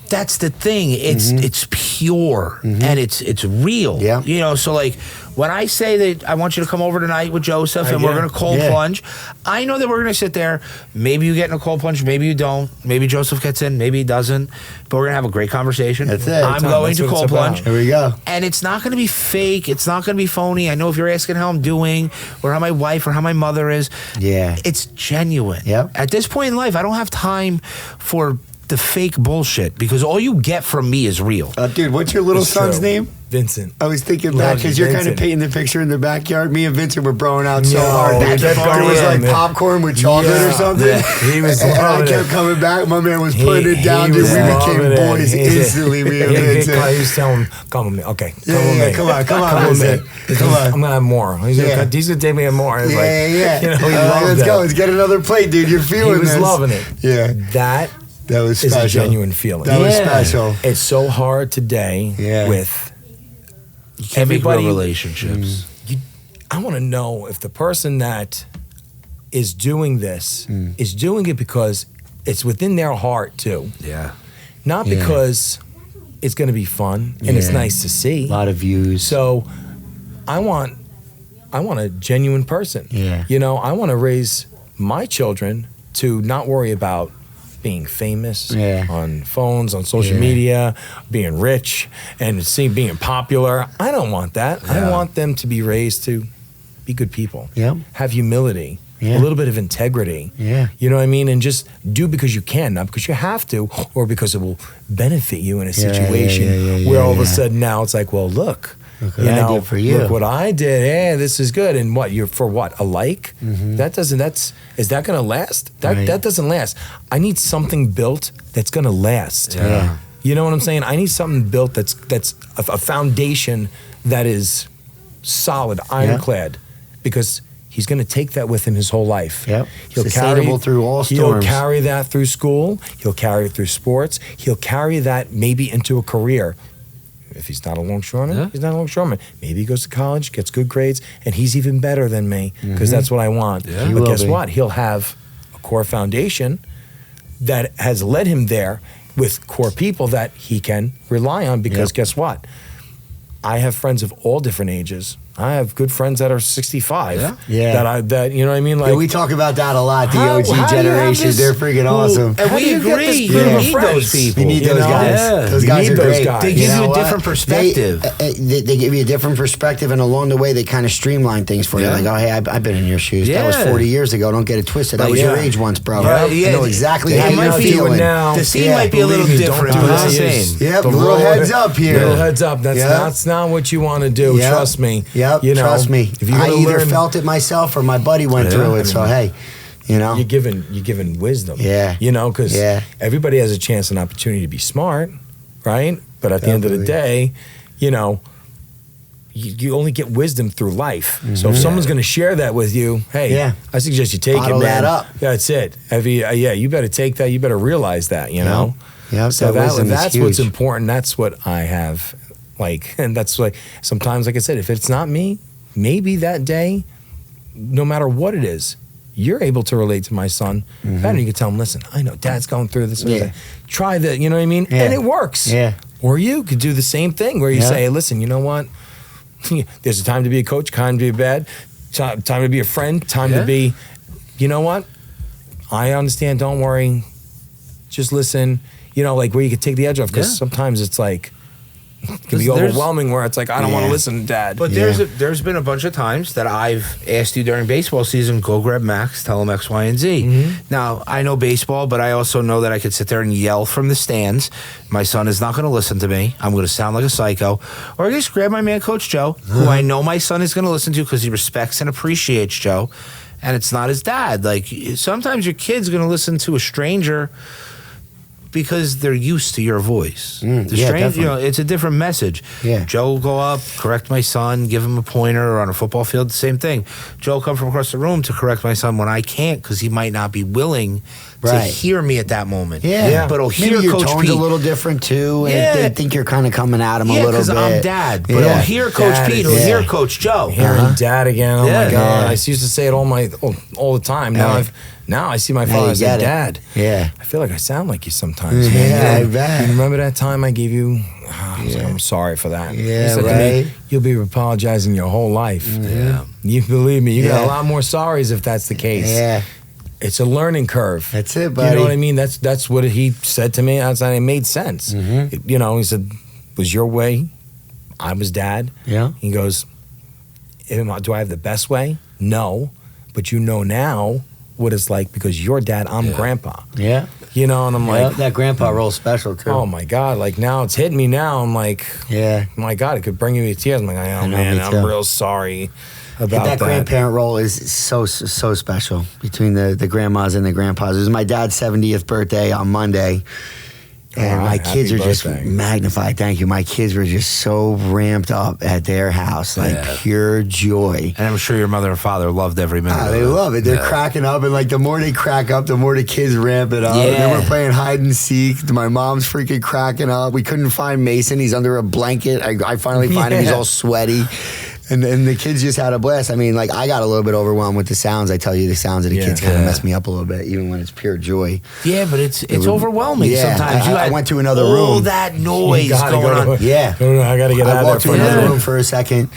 that's the thing. It's pure and it's real. Yeah. You know. So like when I say that I want you to come over tonight with Joseph and we're yeah. gonna cold Yeah. plunge, I know that we're gonna sit there. Maybe you get in a cold plunge. Maybe you don't. Maybe Joseph gets in. Maybe he doesn't. But we're gonna have a great conversation. That's it. I'm going That's to what cold it's about. plunge. Here we go. And it's not going to be fake. It's not going to be phony. I know if you're asking how I'm doing or how my wife or how my mother is, Yeah. it's genuine. Yep. At this point in life, I don't have time for the fake bullshit because all you get from me is real. Dude, what's your little It's son's true. name? Vincent. I was thinking Love back you, because you're kind of Vincent. painting the picture in the backyard. Me and Vincent were broing out so No, hard. we That kept there was going, like man. popcorn with chocolate or Yeah. something. Yeah. He was and I loving kept it. coming back. My man was putting it down. He Dude, was we loving became it. boys He did. instantly. Me and He Vincent. was telling him, come with me. Okay, Yeah, come with yeah, me. come on, Come with me. Vincent. Come on. I'm gonna have more. He's Yeah. gonna take me more. It's Yeah, like, yeah. You know, he All right, loved let's it. go. Let's get another plate, dude. You're He feeling was this. loving it. Yeah. That That was is special. a genuine feeling. That was Yeah. special. It's so hard today Yeah. with You can't make real everybody. relationships. I want to know if the person that is doing this is doing it because it's within their heart too, Yeah. not Yeah. because it's going to be fun and it's Yeah. nice to see. A lot of views. So I want a genuine person. Yeah. You know, I want to raise my children to not worry about being famous Yeah. on phones, on social Yeah. media, being rich and being popular. I don't want that. Yeah. I want them to be raised to be good people. Yep. Have humility. Yeah. A little bit of integrity. Yeah. You know what I mean? And just do because you can, not because you have to, or because it will benefit you in a Yeah, situation yeah, where all of a yeah. sudden now it's like, well, look Look what I did for you. Look what I did. Hey, this is good. And what? You're for what? A like? Is that going to last? Right. That doesn't last. I need something built that's going to last. Yeah. You know what I'm saying? I need something built that's a foundation that is solid, ironclad, because he's going to take that with him his whole life. Yep. He'll Sustainable through all storms. He'll carry that through school. He'll carry it through sports. He'll carry that maybe into a career. If he's not a longshoreman, Yeah. he's not a longshoreman. Maybe he goes to college, gets good grades, and he's even better than me because that's what I want. Yeah. He But will guess be. what? He'll have a core foundation that has led him there with core people that he can rely on because Yep. guess what? I have friends of all different ages. I have good friends that are 65. Yeah. Yeah. That you know what I mean? Like Yeah, we talk about that a lot. The How- OG how do you have generation, this- they're freaking awesome. And How we do you get agree. this You group of need friends? those people. You need You those know? guys. Yeah. Those You guys need are those great. guys. They You give know you a what? different perspective. They give you a different perspective, and along the way, they kind of streamline things for you. Yeah. Like, oh, hey, I've been in your shoes. That was Yeah. 40 years ago. Don't get it twisted. I Like, was your yeah. age once, bro. Right, yeah. I know exactly They how might you're be doing feeling. now. The scene Yeah, might be a little Believe me, don't different, do but that. it's the same. Yep, The little Lord- heads up here. Little heads up. Yeah. That's not what you want to do. Yep. Trust me. Yep, You know, trust me. If you're I gonna either learn, felt it myself or my buddy went Yeah. through it. So, hey, You know, you're giving wisdom. Yeah. You know, because everybody has a chance and opportunity to be smart, right? But at the end of the day, you know, you only get wisdom through life. So if someone's going to share that with you, hey, I suggest you take Bottle it, man. that up. Yeah, that's it. You better take that. You better realize that, you know? Yeah, so that's huge. what's important. That's what I have, like, and that's like, sometimes, like I said, if it's not me, maybe that day, no matter what it is, you're able to relate to my son better. You can tell him, listen, I know Dad's going through this. Try that, you know what I mean? And it works. Yeah. Or you could do the same thing where you say, hey, listen, you know what? There's a time to be a coach, time to be a bad, time to be a friend, time to be, you know what? I understand, don't worry. Just listen. You know, like where you could take the edge off, because sometimes it's like, it can be overwhelming where it's like, I don't want to listen to Dad. But there's been a bunch of times that I've asked you during baseball season, go grab Max, tell him X, Y, and Z. Now, I know baseball, but I also know that I could sit there and yell from the stands. My son is not going to listen to me. I'm going to sound like a psycho. Or I just grab my man, Coach Joe, who I know my son is going to listen to because he respects and appreciates Joe. And it's not his dad. Like, sometimes your kid's going to listen to a stranger because they're used to your voice. You know, it's a different message. Joe will go up, correct my son, give him a pointer, or on a football field, the same thing. Joe will come from across the room to correct my son when I can't, because he might not be willing to hear me at that moment. But he'll hear maybe your Coach tone's Pete. a little different too, and they think you're kind of coming at him a little bit. because I'm Dad. But he'll hear Coach Pete, he'll hear Coach Joe. Hearing Dad again, oh my God. I used to say it all the time. Now I see my father as a Dad. I feel like I sound like you sometimes, man. I bet. You remember that time I gave you, I was like, I'm sorry for that. He said to me, you'll be apologizing your whole life. You believe me, you got a lot more sorries if that's the case. It's a learning curve. That's it, buddy. You know what I mean? That's what he said to me. It made sense. You know, he said, was your way. I was Dad. He goes, do I have the best way? No. But you know now what it's like because you're Dad, I'm Grandpa. You know, and I'm like, that grandpa role's special too. oh my God, like now it's hitting me now. I'm like, my God, it could bring me to tears. I'm like, oh man, I'm real sorry about that grandparent role is so special between the grandmas and the grandpas. It was my dad's 70th birthday on Monday. And my kids are just magnified. Thank you. My kids were just so ramped up at their house, like pure joy. And I'm sure your mother and father loved every minute. They love it. They're cracking up, and like the more they crack up, the more the kids ramp it up. Then we're playing hide and seek. My mom's freaking cracking up. We couldn't find Mason. He's under a blanket. I finally find him. He's all sweaty. And the kids just had a blast. I mean, like, I got a little bit overwhelmed with the sounds. I tell you, the sounds of the kids kind of mess me up a little bit, even when it's pure joy. Yeah, but it's overwhelming sometimes. I went to another room. All that noise going on. I got to get out of there. I walked to another room for a second.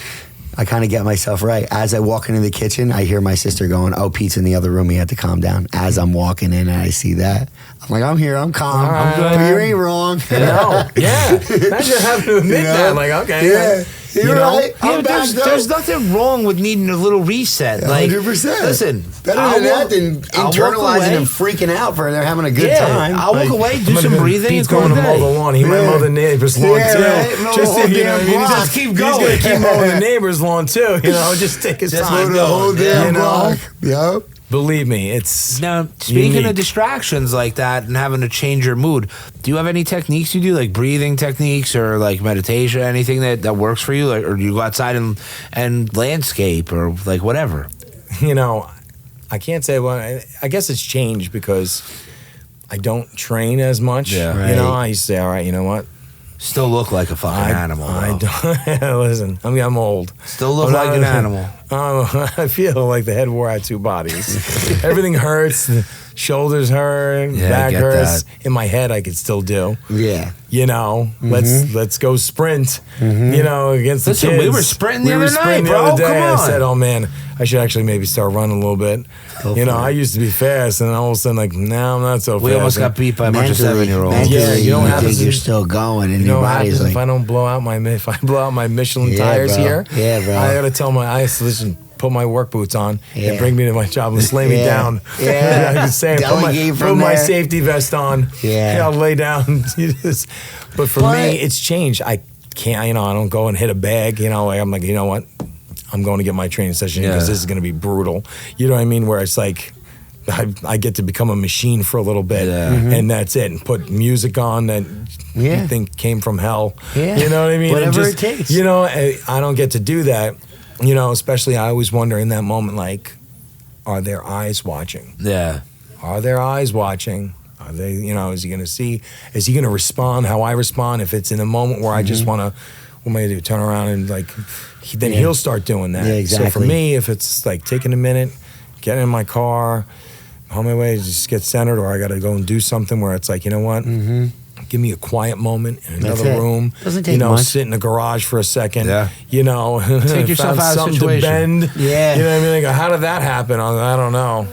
I kind of get myself right. As I walk into the kitchen, I hear my sister going, oh, Pete's in the other room. He had to calm down. As I'm walking in and I see that, I'm like, I'm here. I'm calm. I'm good. But you ain't wrong. No. Imagine having to admit that. Like, okay. You're right. There's nothing wrong with needing a little reset. Like, 100%. Listen, better than internalizing and freaking out for they're having a good time. I'll walk away, do some breathing. He's going to mow the lawn. He might mow the neighbor's lawn too. Just keep going. He's gonna keep mowing the neighbor's lawn too. You know, just take his time. The whole damn block. Yep. Believe me, it's now speaking of distractions like that and having to change your mood. Do you have any techniques you do, like breathing techniques or like meditation, anything that works for you, like, or do you go outside and landscape or like whatever? You know, I can't say. Well, I guess it's changed because I don't train as much. You know, I used to say, all right, you know what? Still look like a fucking animal. I don't. Listen, I'm old. Still look like an animal. I feel like the head wore out two bodies. Everything hurts. The shoulders hurt. Back hurts. That. In my head, I could still do. You know, let's go sprint. You know, against the kids. We were sprinting the other night, bro. Come on. I said, oh man, I should actually maybe start running a little bit. You know, I used to be fast, and all of a sudden, like, now I'm not so fast. We almost got beat by a bunch of 7-year-olds. You don't have to. You're still going, and your body's like. If I blow out my Michelin tires here, I gotta tell my listen. Put my work boots on and bring me to my job and lay me down. I can say, put my safety vest on. I'll lay down. But for me, it's changed. I can't. You know, I don't go and hit a bag. You know, I'm like, you know what? I'm going to get my training session because this is going to be brutal. You know what I mean? Where it's like, I get to become a machine for a little bit, and that's it. And put music on that you think came from hell. Yeah. You know what I mean? Whatever it takes. You know, I don't get to do that. You know, especially I always wonder in that moment, like, are their eyes watching? Yeah. Are their eyes watching? Are they, you know, is he going to see? Is he going to respond how I respond? If it's in a moment where I just want to, what am I going to do? Turn around and like, then he'll start doing that. Yeah, exactly. So for me, if it's like taking a minute, getting in my car, on my way, just get centered, or I got to go and do something where it's like, you know what? Give me a quiet moment in another room. Doesn't take you know, much. Sit in the garage for a second. Yeah. You know, Take yourself found out of the something situation. to bend. Yeah. You know what I mean? Like, how did that happen? I don't know.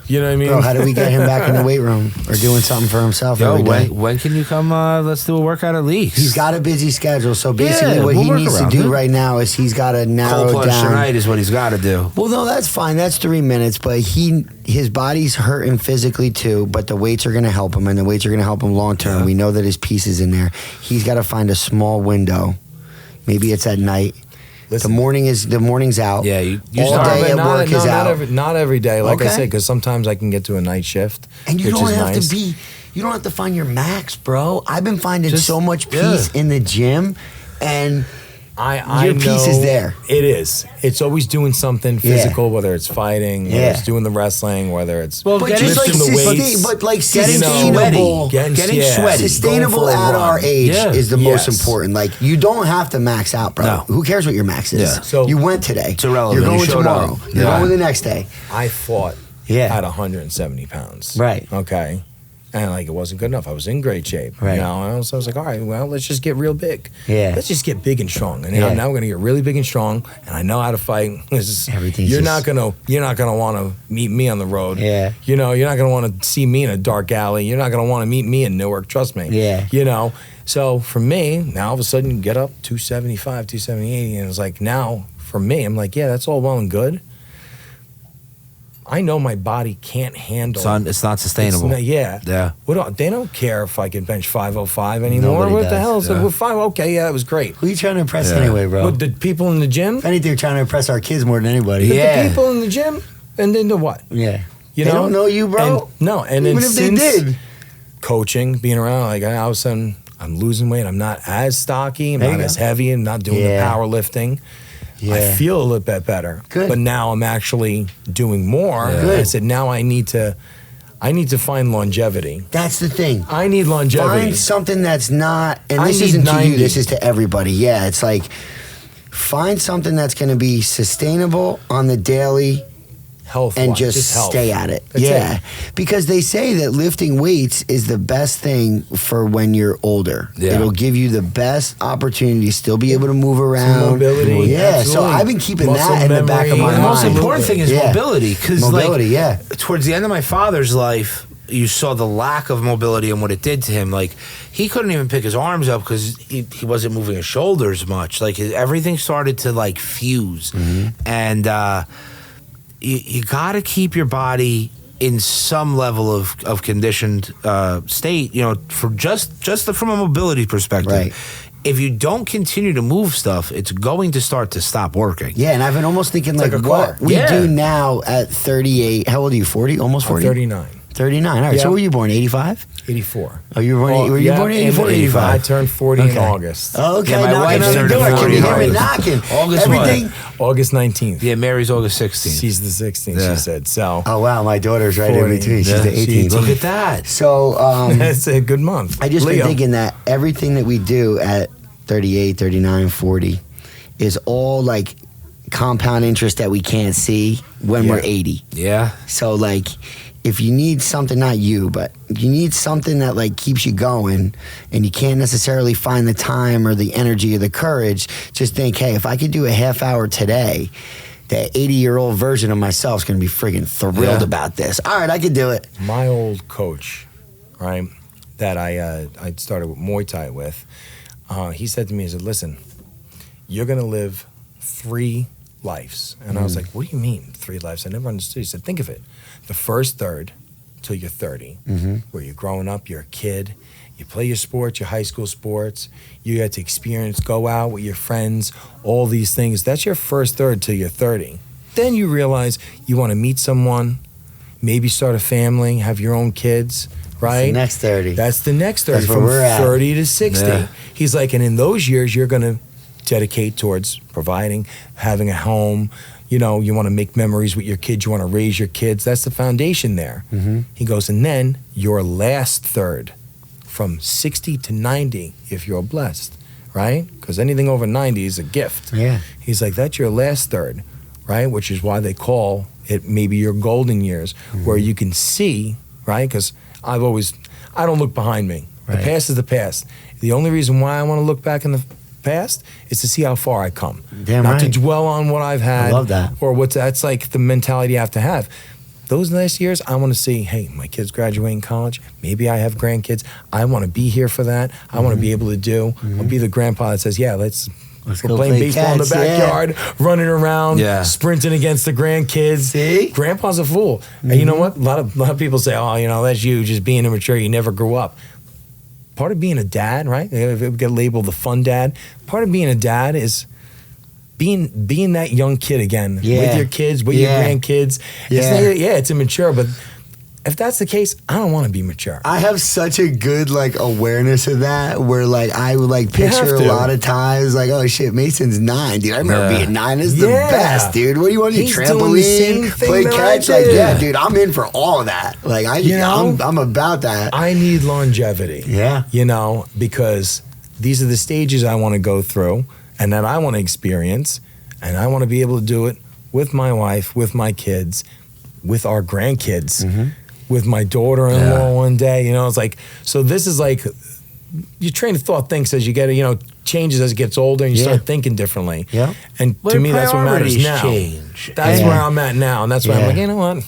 You know what I mean? Bro, how do we get him back in the weight room or doing something for himself Yo, every day? when can you come? Let's do a workout at least. He's got a busy schedule, so basically Yeah, what we'll he work needs to around do it. right now is he's got to narrow Cold plunge down. tonight is what he's got to do. Well, no, that's fine. That's 3 minutes, but his body's hurting physically too, but the weights are going to help him, and the weights are going to help him long term. Yeah. We know that his piece is in there. He's got to find a small window. Maybe it's at night. Listen. The morning's out. Yeah, you all start- day at work is out. Not every day, like I Okay. said, because sometimes I can get to a night shift, And you which don't is have nice. you don't have to find your max, bro. I've been finding Just- so much peace in the gym, and I your piece is know there. It is. It's always doing something physical, whether it's fighting, whether Yeah. it's doing the wrestling, whether it's Well, but getting just like lifting the weights. Getting sustainable, sweaty. Getting sweaty. sustainable Going for a at run. our age Yeah. is the most Yes. important. Like, you don't have to max out, bro. No. Who cares what your max is? Yeah. So- you went today. It's irrelevant. You're You going showed tomorrow. up. You're Yeah. going the next day. I fought Yeah. at 170 pounds. Right. Okay. And like it wasn't good enough. I was in great shape. Right. You know, so I was like, all right, well, let's just get real big. Yeah. Let's just get big and strong. And Yeah. now we're gonna get really big and strong. And I know how to fight. This is, Everything's you're just- not gonna want to meet me on the road. Yeah. You know, you're not gonna want to see me in a dark alley. You're not gonna want to meet me in Newark. Trust me. Yeah. You know. So for me, now all of a sudden you get up 275, 278, and it's like now for me, I'm like, yeah, that's all well and good. I know my body can't handle. It's not sustainable. Yeah. Yeah. They don't care if I can bench 505 anymore. Nobody What the does. hell? So Yeah. with 5, okay, yeah, that was great. Who are you trying to impress Yeah. anyway, bro? But the people in the gym, If anything, you're trying to impress our kids more than anybody. Yeah. the people in the gym, and then the what? Yeah. You They know? don't know you, bro. And, no, and Even then if they since did. coaching, being around, like all of a sudden I'm losing weight. I'm not as stocky. I'm There you not go. as heavy. I'm not doing Yeah. the powerlifting. Yeah. I feel a little bit better. Good. But now I'm actually doing more. Yeah. Good. I said now I need to find longevity. That's the thing. I need longevity. Find something that's not, and I this need isn't to 90. you, this is to everybody. Yeah, it's like, find something that's going to be sustainable on the daily Health and wise, just health. stay at it. That's yeah. it. Because they say that lifting weights is the best thing for when you're older. Yeah. It'll give you the best opportunity to still be able to move around. mobility, Yeah. So absolutely. I've been keeping Muscle that in the back of memory. my The most mind. important thing is Yeah. mobility, because Mobility, yeah. towards the end of my father's life, you saw the lack of mobility and what it did to him. Like, he couldn't even pick his arms up because he wasn't moving his shoulders much. Like, everything started to like fuse, and you got to keep your body in some level of conditioned state. You know, for just from a mobility perspective. Right. If you don't continue to move stuff, it's going to start to stop working. Yeah, and I've been almost thinking like like a what car. we Yeah. do now at 38. How old are you? 40? Almost 40? 39, 39. All right. Yeah. So were you born 85? 84. Oh, you were born, were you born 84 or I 85? turned 40 in Okay. August. Okay, Yeah, my knocking wife on the turned door. Can 40 you in hear me August. knocking? August what? Everything. August 19th. Yeah, Mary's August 16th. She's the 16th, Yeah. she said. So Oh, wow. My daughter's right in 40. between. She's Yeah. the 18th. Look at that. So, it's a good month. I just Leo. been thinking that everything that we do at 38, 39, 40 is all like compound interest that we can't see when Yeah. we're 80. Yeah. So like if you need something, not you, but you need something that like keeps you going and you can't necessarily find the time or the energy or the courage, just think, hey, if I could do a half hour today, the 80-year-old version of myself is going to be friggin' thrilled Yeah. about this. All right, I could do it. My old coach, right, that I started with Muay Thai with, he said to me, he said, listen, you're going to live 3 lives. And I was like, what do you mean 3 lives? I never understood. He said, think of it. The first third till you're 30, where you're growing up, you're a kid, you play your sports, your high school sports, you get to experience, go out with your friends, all these things. That's your first third till you're 30. Then you realize you want to meet someone, maybe start a family, have your own kids, right? That's the next 30. That's the next 30, That's where from we're at. 30 to 60. Yeah. He's like, and in those years, you're going to dedicate towards providing, having a home. You know, you want to make memories with your kids. You want to raise your kids. That's the foundation there. He goes, and then your last third, from 60 to 90, if you're blessed, right? Because anything over 90 is a gift. Yeah. He's like, that's your last third, right? Which is why they call it maybe your golden years, where you can see, right? Because I don't look behind me. Right. The past is the past. The only reason why I want to look back in the past is to see how far I come. Damn Not to right. dwell on what I've had. I love that. Or that's like the mentality you have to have. Those last years, I want to see, hey, my kids graduating college. Maybe I have grandkids. I want to be here for that. I want to be able to do. I'll be the grandpa that says, yeah, let's go we're playing play baseball in the catch, yeah. backyard, running around, Yeah. sprinting against the grandkids. See? Grandpa's a fool. And you know what? A lot of people say, oh, you know, that's you just being immature. You never grew up. Part of being a dad, right? We get labeled the fun dad. Part of being a dad is being that young kid again with your kids, with your grandkids. It's immature, but if that's the case, I don't want to be mature. I have such a good awareness of that, where I would picture a to. lot of times oh shit, Mason's 9, dude. I remember being 9. This is the Yeah. best, dude. What do you want to do? He's doing the same Trampoline, thing play that I catch? did. Yeah, dude. I'm in for all of that. I'm about that. I need longevity. Yeah. You know, because these are the stages I want to go through and that I want to experience, and I want to be able to do it with my wife, with my kids, with our grandkids, with my daughter-in-law one day. You know, it's like, so this is like, your train of thought thinks as you get, changes as it gets older and you start thinking differently. Yeah. And to me, that's what matters now. Change. That's where I'm at now. And that's why I'm like, you know what?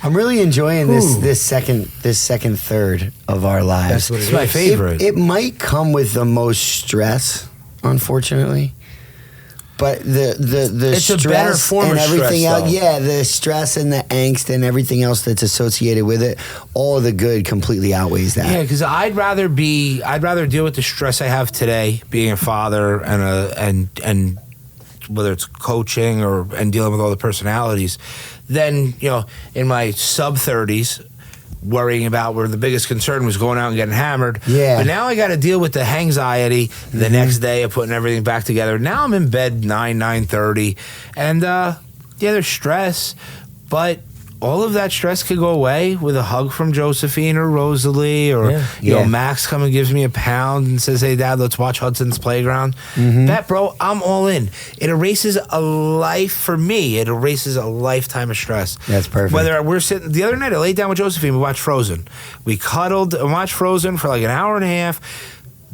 I'm really enjoying this second third of our lives. That's what it It's my favorite. It might come with the most stress, unfortunately. But the It's a stress better form and of everything stress, else, though. the stress and the angst and everything else that's associated with it, all of the good completely outweighs that. Yeah, because I'd rather deal with the stress I have today, being a father and whether it's coaching and dealing with all the personalities, than in my sub-30s. Worrying about where the biggest concern was going out and getting hammered. Yeah. But now I got to deal with the anxiety the next day of putting everything back together. Now I'm in bed 9:30, and there's stress, but all of that stress could go away with a hug from Josephine or Rosalie, or Max comes and gives me a pound and says, "Hey, Dad, let's watch Hudson's Playground." That, bro, I'm all in. It erases a life for me. It erases a lifetime of stress. That's perfect. Whether we're sitting the other night, I laid down with Josephine. We watched Frozen. We cuddled and watched Frozen for like an hour and a half.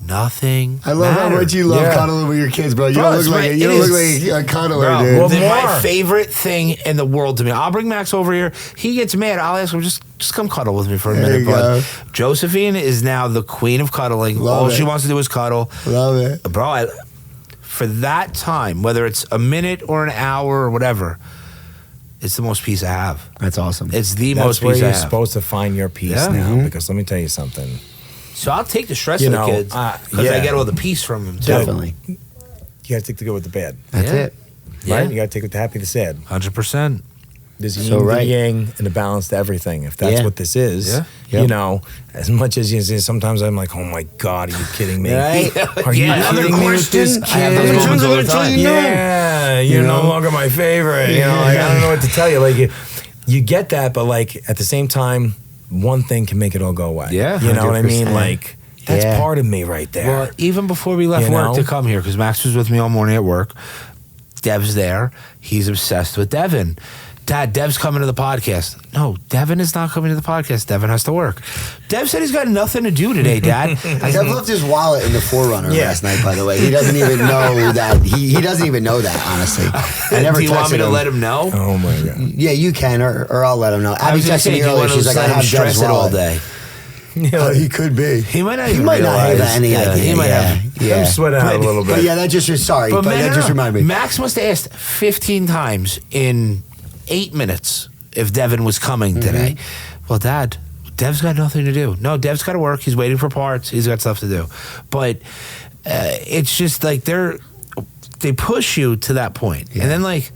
Nothing. I love how mattered. much you love cuddling with your kids, bro. You don't look like a cuddler, Bro, dude. Well, my more. favorite thing in the world to me. I'll bring Max over here. He gets mad. I'll ask him, just come cuddle with me for a There minute, you bud. go. Josephine is now the queen of cuddling. Love All it. she wants to do is cuddle. Love it. Bro, for that time, whether it's a minute or an hour or whatever, it's the most peace I have. That's awesome. It's the That's most where peace I you're have. supposed to find your peace Yeah. now. Because let me tell you something. So I'll take the stress You of the know, kids because I get all the peace from them too. Definitely. You got to take the good with the bad. That's Yeah. it. Right? Yeah. You got to take with the happy, the sad. 100%. There's a So yin, right. the yang, and a balance to everything. If that's Yeah. what this is, Yeah. Yep. as much as you say, sometimes I'm like, oh my God, are you kidding me? Right? Are you Yeah, kidding me with this kid? I have those moments all the time. Yeah, you're no longer my favorite. I don't know what to tell you. Like, you get that, but like at the same time, one thing can make it all go away. Yeah, you know what I mean? 100%. Like, that's Yeah. part of me right there. Well, even before we left You work know? to come here, because Max was with me all morning at work, Dev's there. He's obsessed with Devin. Dad, Dev's coming to the podcast. No, Devin is not coming to the podcast. Devin has to work. Dev said he's got nothing to do today, Dad. Dev left his wallet in the Forerunner Yeah. last night, by the way. He doesn't even know that. He doesn't even know that, honestly. I never Do you want me texted to him. let him know? Oh my God. Yeah, you can, or I'll let him know. I Abby was gonna texted say, me do you earlier. want to She's like, I let him have Dev's stress it all wallet. day? He could be. He might not He even might not realize. have any idea. He might yeah. have. Yeah. I'm sweating out a little bit. But yeah, that just was sorry. But, man, that no, just no. reminded me. Max must have asked 15 times in 8 minutes if Devin was coming today. Well, Dad, Dev's got nothing to do. No, Dev's got to work. He's waiting for parts. He's got stuff to do. But it's just like they push you to that point. Yeah. And then like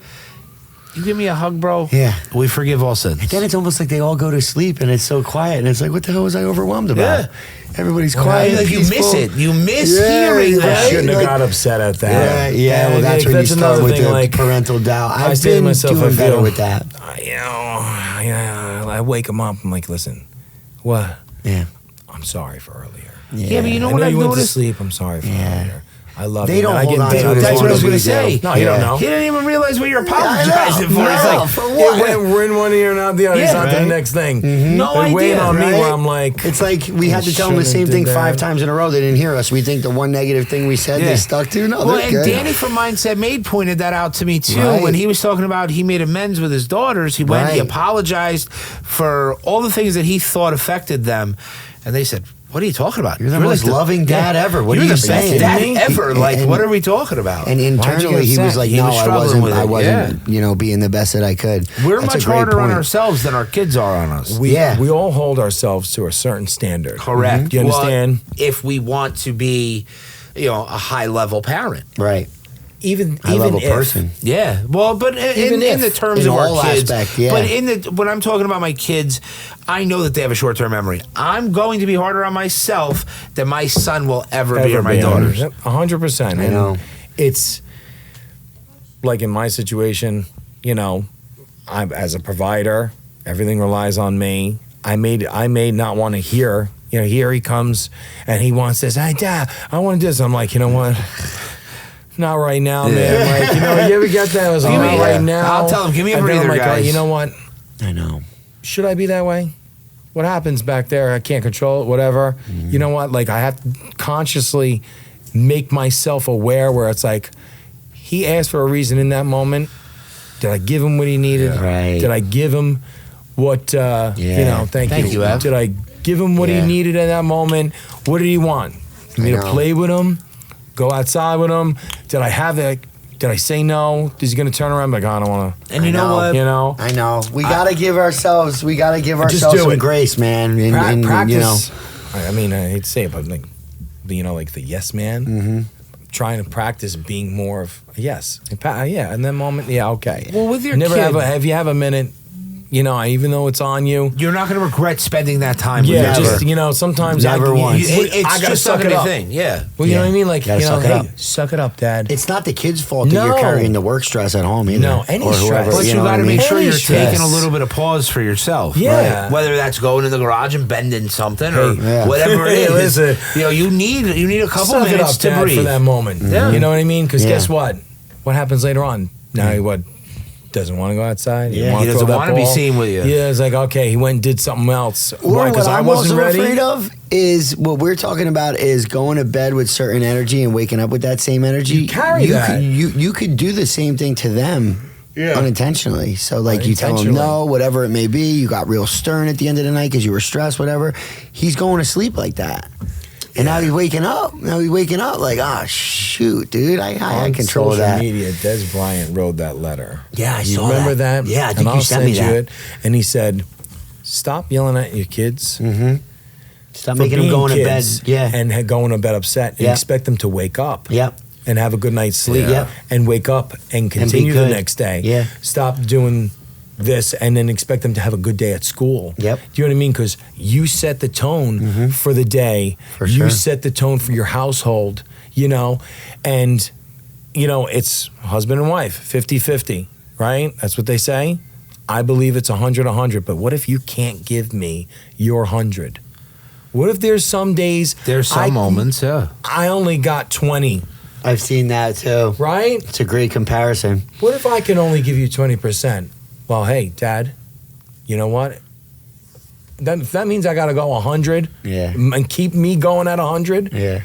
you give me a hug, bro. Yeah. We forgive all sins. And then it's almost like they all go to sleep and it's so quiet and it's like, what the hell was I overwhelmed about? Yeah. Everybody's quiet. Like you miss it. You miss Yeah, hearing yeah. that. I shouldn't have got upset at that. Yeah. Well, that's when you start with the parental doubt. I I've say to been myself, doing I better feel- with that. I wake him up. I'm like, listen, what? Yeah. I'm sorry for earlier. Yeah, but you know I what know I've you went to noticed? sleep. I'm sorry for earlier. I love They it. don't And I hold get on to daily it as That's long what I was as going we to say. No, you don't know. He didn't even realize what you're I apologizing know. for. It's No, like, for what? We're in one ear and out the other. Yeah, He's on to the right? next thing. No They're waiting idea, on me right? where I'm like, It's like we had to tell them the same shouldn't thing do 5 that. times in a row. They didn't hear us. We think the one negative thing we said they stuck to. No, well, they're and good. Danny from Mindset Made pointed that out to me too Right. when he was talking about he made amends with his daughters. He went, he Right. apologized for all the things that he thought affected them, and they said, "What are you talking about? You're the most loving dad ever. What You're are you the saying? best dad ever. Like, And- what are we talking about?" And Why'd you internally, get he was upset? like, He "No, was I struggling wasn't. with it, being the best that I could." We're That's a much great harder on point. ourselves than our kids are on us. we Yeah. we all hold ourselves to a certain standard. Correct. Do you understand? Well, if we want to be, a high level parent. Right. Even High-level if, person. Yeah, well, but Even in if, the terms in of our all kids, aspect, yeah. but when I'm talking about my kids, I know that they have a short-term memory. I'm going to be harder on myself than my son will ever be on my daughters. 100%. I know. It's like in my situation, I'm as a provider, everything relies on me. I may not want to hear. Here he comes and he wants this. Hey, Dad, I want to do this. I'm like, you know what? Not right now, man. Like, you ever get that? I was like, not right now. I'll tell him, give me a And then I'm breather, like, guys. you know what? I know. Should I be that way? What happens back there? I can't control it, whatever. You know what? Like, I have to consciously make myself aware where it's like, he asked for a reason in that moment. Did I give him what he needed? Right. Did I give him what, thank you. Ev. Did I give him what he Yeah. needed in that moment? What did he want? For me I to know. play with him? Go outside with him? Did I have that? Did I say no? Is he going to turn around like, I don't want to, And you know what? I I know. We gotta give ourselves. We gotta give Just ourselves do some it. grace, man. And, practice. I mean, I hate to say it, but like the yes man. Mm-hmm. Trying to practice being more of a yes. Yeah, in that moment, yeah, okay. Well, with your Never kid- have you have a minute, even though it's on you. You're not going to regret spending that time Yeah, with them. just sometimes Never once. It's I gotta just suck not it gonna up. be a thing. Yeah. Well, you know Yeah. what I mean? Like, Gotta suck it hey, up. suck it up, Dad. It's not the kid's fault that you're No. carrying the work stress at home either. No, any or stress. whoever, But you know got what to I make mean? sure Any you're stress. taking a little bit of pause for yourself. Yeah. Right? Whether that's going in the garage and bending something or Yeah. whatever Hey, it is. listen. You need a couple Suck it minutes up, to Dad, breathe. for that moment. Yeah. You know what I mean? Because Yeah. guess what? What happens later on? Now he doesn't want to go outside. Yeah. He doesn't want to be seen with you. Yeah, it's like, okay, he went and did something else. Or Why? Because what I I'm wasn't also ready. afraid of is what we're talking about is going to bed with certain energy and waking up with that same energy. You carry that. You could do the same thing to them unintentionally. So like you tell him Unintentionally. no, whatever it may be. You got real stern at the end of the night because you were stressed, whatever. He's going to sleep like that. And now he's waking up. Like, shoot, dude, I On control social that. media, Des Bryant wrote that letter. Yeah, I You saw remember that? Yeah, I And think I'll you sent me send you that. it. And he said, stop yelling at your kids. Mm-hmm. Stop for making them being go to bed. kids Yeah. And going to bed upset and Yeah. expect them to wake up. Yep. And have a good night's sleep. Yeah. And wake up and continue the good. next day. Yeah. Stop doing this and then expect them to have a good day at school. Yep. Do you know what I mean? Because you set the tone for the day. For you sure. set the tone for your household, and it's husband and wife, 50-50, right? That's what they say. I believe it's 100-100, but what if you can't give me your 100? What if there's some days There's some moments, yeah. I only got 20, I've seen that too. right? It's a great comparison. What if I can only give you 20%? Well, hey, Dad, you know what? That means I got to go 100 Yeah. and keep me going at 100. Yeah.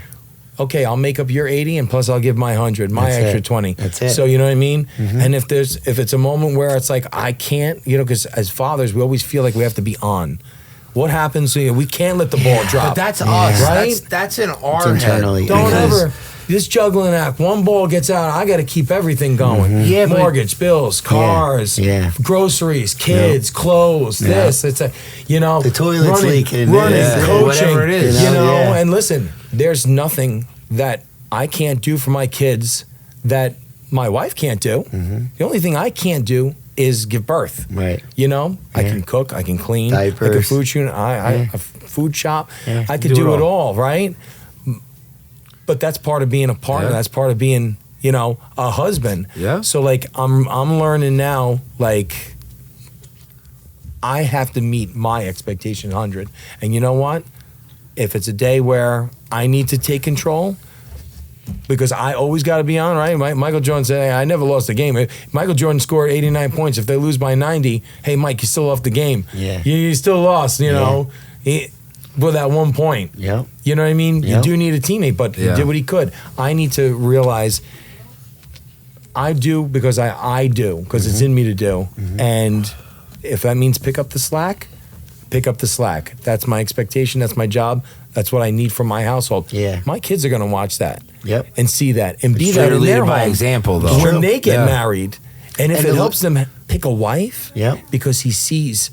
Okay, I'll make up your 80 and plus I'll give my 100, my That's extra it. 20. That's it. So you know what I mean? And if it's a moment where it's like I can't, because as fathers we always feel like we have to be on. What happens? We can't let the ball drop. But that's us. Right? That's in our It's internally. head. Don't Because- ever. This juggling act. One ball gets out. I got to keep everything going. Yeah, but- mortgage, bills, cars, Yeah. groceries, kids, clothes. This. It's The toilet's running, leaking. running, Yeah. coaching, Whatever it is. Yeah. And listen, there's nothing that I can't do for my kids that my wife can't do. The only thing I can't do is give birth. Right. You know, I can cook, I can clean, Diapers. I can food shoot, a food shop. Yeah. I could do it all, right? But that's part of being a partner. Yeah. That's part of being, you know, a husband. Yeah. So like I'm learning now, like I have to meet my expectation 100. And you know what? If it's a day where I need to take control, because I always got to be on, right? Michael Jordan said, hey, I never lost a game. Michael Jordan scored 89 points. If they lose by 90, hey, Mike, you still lost the game. Yeah. You still lost, you know, with that 1 point. Yep. You know what I mean? Yep. You do need a teammate, but he did what he could. I need to realize I do because I do, because it's in me to do. And if that means pick up the slack, pick up the slack. That's my expectation. That's my job. That's what I need from my household. Yeah. My kids are going to watch that. Yep. And see that and be It's that true, in their lead by home. example, though. When they get Yeah. married, and if And it the- helps them pick a wife, because he sees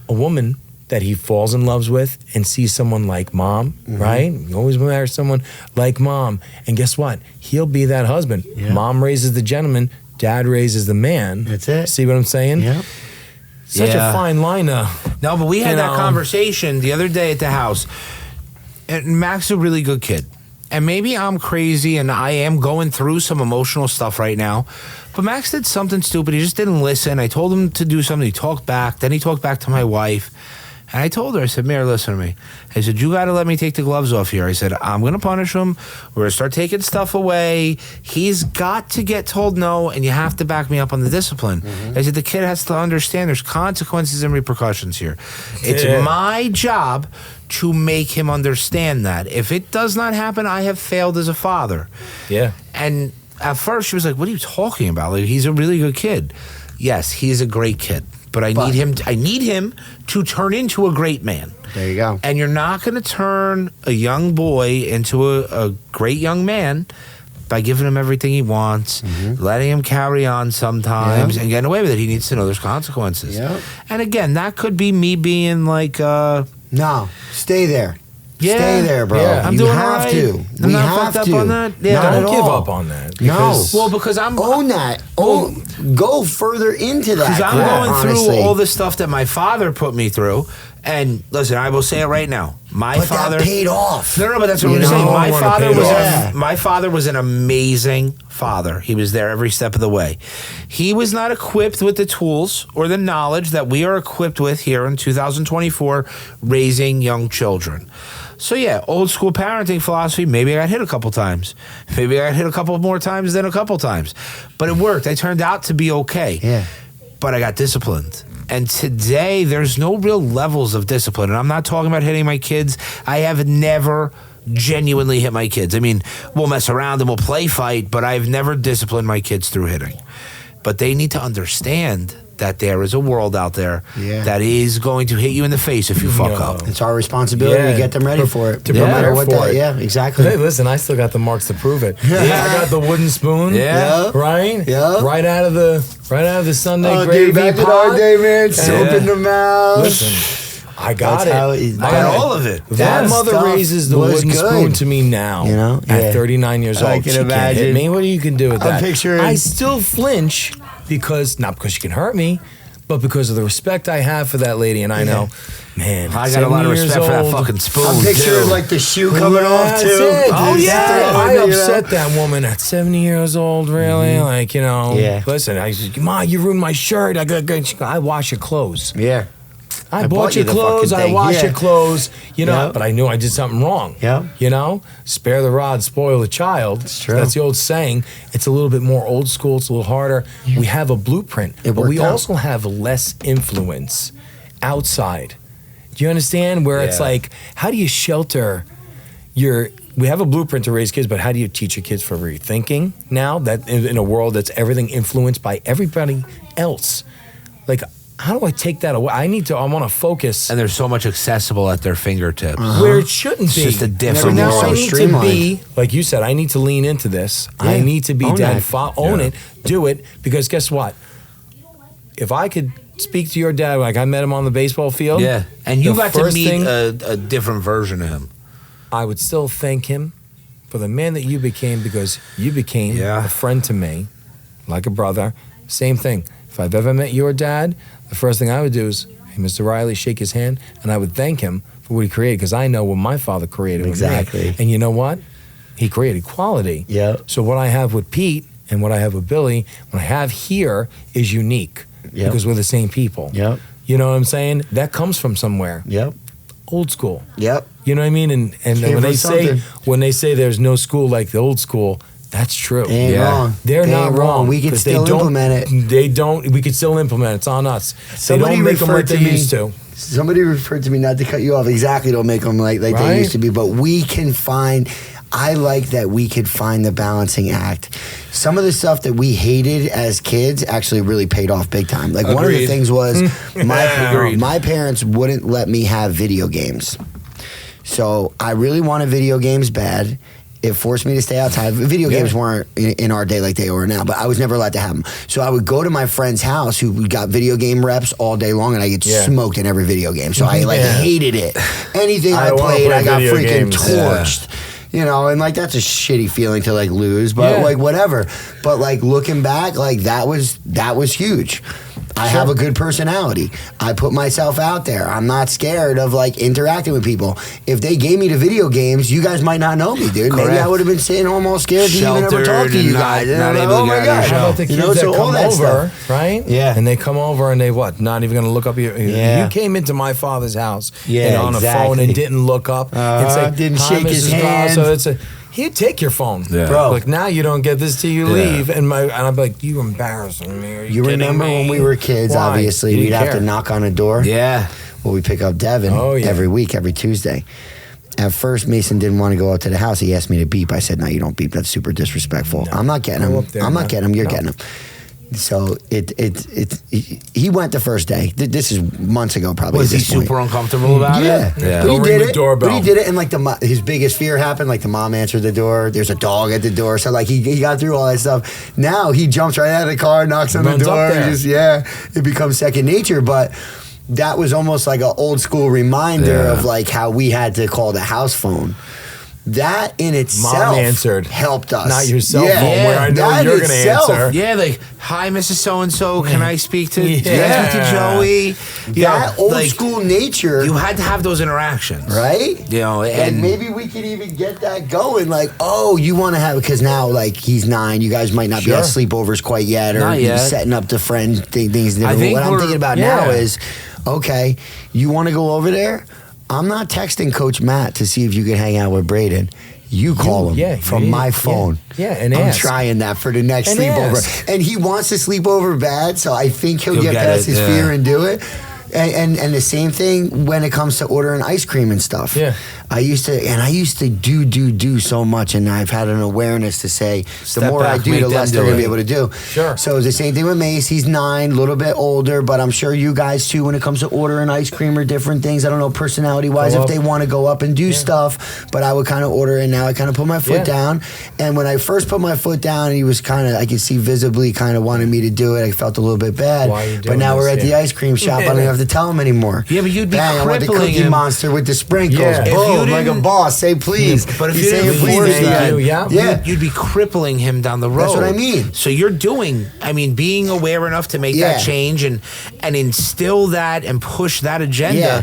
a woman that he falls in love with and sees someone like mom, right? You always marry someone like mom. And guess what? He'll be that husband. Yeah. Mom raises the gentleman, dad raises the man. That's it. See what I'm saying? Yeah. Such a fine line to... No, but we had You that know. conversation the other day at the house. And Max is a really good kid. And maybe I'm crazy and I am going through some emotional stuff right now. But Max did something stupid. He just didn't listen. I told him to do something. He talked back. Then he talked back to my wife. And I told her, I said, Mary, listen to me. I said, you got to let me take the gloves off here. I said, I'm going to punish him. We're going to start taking stuff away. He's got to get told no, and you have to back me up on the discipline. I said, the kid has to understand there's consequences and repercussions here. It's my job to make him understand that. If it does not happen, I have failed as a father. Yeah. And at first, she was like, what are you talking about? Like, he's a really good kid. Yes, he's a great kid. But I need him to turn into a great man. There you go. And you're not going to turn a young boy into a great young man by giving him everything he wants, letting him carry on sometimes, and getting away with it. He needs to know there's consequences. Yep. And again, that could be me being like, No, stay there. Yeah. Stay there, bro. Yeah. I'm You doing have all right. to. I'm We not have fucked up to. on that. Yeah. Not Don't at give all. up on that. No. because- well, because I'm Own that. Go further into that. Because I'm crap, going honestly. through all the stuff that my father put me through. And listen, I will say it right now. My But father that paid off. No, but that's what You I'm know? saying. I wanna pay it off. My father was an amazing father. He was there every step of the way. He was not equipped with the tools or the knowledge that we are equipped with here in 2024 raising young children. So yeah, old school parenting philosophy, maybe I got hit a couple times. Maybe I got hit a couple more times than a couple times. But it worked. I turned out to be okay. Yeah. But I got disciplined. And today, there's no real levels of discipline. And I'm not talking about hitting my kids. I have never genuinely hit my kids. I mean, we'll mess around and we'll play fight, but I've never disciplined my kids through hitting. But they need to understand that there is a world out there that is going to hit you in the face if you fuck up. It's our responsibility to get them ready for it. To no prepare matter what for that. it. Yeah, exactly. Hey, listen, I still got the marks to prove it. I got the wooden spoon. Yeah. Right? Yeah. Right out of the Sunday Oh, gravy dude, back in pot. our day, man, soap in the mouth. Listen, I got That's how it. I got all of it. My That mother stuff raises the was wooden good. spoon to me now. You know? At Yeah. 39 years I old. can She can't hit imagine. me. What you can do with I'm that? picturing- I still flinch because, not because she can hurt me, but because of the respect I have for that lady. And I know, man, I got a lot of 70 years respect for that old, fuking spoon. I'm picturing too. like the shoe coming off That's too. it. Oh, Just yeah. throwing I it, you know? upset that woman at 70 years old, really. Like, you know, Yeah. listen, I said, Ma, you ruined my shirt. I wash your clothes. Yeah. I bought bought you your the clothes. fucking I thing. wash Yeah. your clothes. You know, Yeah. but I knew I did something wrong. Yeah. You know, spare the rod, spoil the child. That's true. That's the old saying. It's a little bit more old school. It's a little harder. We have a blueprint, It but we worked out. also have less influence outside. Do you understand? Where it's Yeah. like, how do you shelter your? We have a blueprint to raise kids, but how do you teach your kids for rethinking now that in a world that's everything influenced by everybody else? Like, how do I take that away? I want to focus And there's so much accessible at their fingertips. where it shouldn't It's be. just a different Everything's Now so I world. need to streamlined. be, like you said, I need to lean into this. I Yeah. need to be Own dad, that. own it, do it, because guess what? If I could speak to your dad, like I met him on the baseball field. Yeah. And you the got to first meet thing- a different version of him. I would still thank him for the man that you became, because you became Yeah. a friend to me, like a brother. Same thing. if I've ever met your dad, the first thing I would do is, hey, Mr. Reilly, shake his hand, and I would thank him for what he created, because I know what my father created with me. And you know what? He created quality. Yeah. So what I have with Pete and what I have with Billy, what I have here is unique because we're the same people. Yep. You know what I'm saying? That comes from somewhere. Yep. Old school. Yep. You know what I mean? And when they say there's no school like the old school, that's true. They ain't wrong. They're not wrong. We can still implement it. They don't. We can still implement it. It's on us. Somebody they don't make them like they used to. Somebody referred to me, not to cut you off, exactly don't make them like they used to be, but we can find, I like that we could find the balancing act. Some of the stuff that we hated as kids actually really paid off big time. Like one of the things was my parents wouldn't let me have video games. So I really wanted video games bad. It forced me to stay outside. Video games weren't in our day like they are now, but I was never allowed to have them. So I would go to my friend's house who got video game reps all day long, and I get smoked in every video game. So I hated it. Anything I played, I got freaking torched. You know, and like that's a shitty feeling to like lose, but like whatever. But like looking back, like that was huge. I have a good personality. I put myself out there. I'm not scared of like interacting with people. If they gave me the video games, you guys might not know me, dude. Correct. Maybe I would have been sitting home all scared to even ever talk to you guys. Not able to get on your show. How about the kids that come over, right? Yeah. And they come over and they what? Not even going to look up your. You came into my father's house and on a phone and didn't look up and say, didn't shake his Mrs. hand. So it's a. He'd take your phone, bro. Like now you don't get this till you leave, and I'm like, you embarrassing me. You remember when we were kids? Why? Obviously, we'd have to knock on a door. Yeah. Well, we pick up Devin every week, every Tuesday. At first, Mason didn't want to go out to the house. He asked me to beep. I said, "No, you don't beep. That's super disrespectful. I'm not getting him. I'm not getting him. You're getting him." So he went the first day. This is months ago, probably. Was he super uncomfortable about it? Yeah. But Don't ring the doorbell. But he did it, and like his biggest fear happened. Like the mom answered the door. There's a dog at the door, so like he got through all that stuff. Now he jumps right out of the car, knocks on the door. It becomes second nature. But that was almost like an old school reminder of like how we had to call the house phone. That in itself helped us. Not your cell phone where I know you're going to answer. Yeah, like, hi, Mrs. So-and-so, can I speak to Joey? That old school nature. You had to have those interactions. Right? You know, and maybe we could even get that going. Like, oh, you want to have, because now, like, he's 9. You guys might not be at sleepovers quite yet, or setting up the friend things. What I'm thinking about now is, okay, you want to go over there? I'm not texting Coach Matt to see if you can hang out with Braden. You call him from my phone. And I'm trying that for the next sleepover. And he wants to sleep over bad, so I think he'll get past his fear and do it. And the same thing when it comes to ordering ice cream and stuff. Yeah. I used to do so much, and I've had an awareness to say the more I do, the less they're going to be able to do. Sure. So it's the same thing with Mace. He's 9, a little bit older, but I'm sure you guys too, when it comes to ordering ice cream or different things, I don't know, personality-wise, if they want to go up and do stuff, but I would kind of order, and now I kind of put my foot down. And when I first put my foot down, he was kind of, I could see visibly kind of wanting me to do it. I felt a little bit bad. Why are you doing but now this? we're at the ice cream shop. I don't have to tell him anymore. Yeah, but you'd be I want the crippling Cookie him. Monster with the sprinkles. Yeah. Boom, like a boss. Say please. But if He's you saying didn't please force again. that, you'd be crippling him down the road. That's what I mean. So you're being aware enough to make that change and instill that and push that agenda. Yeah.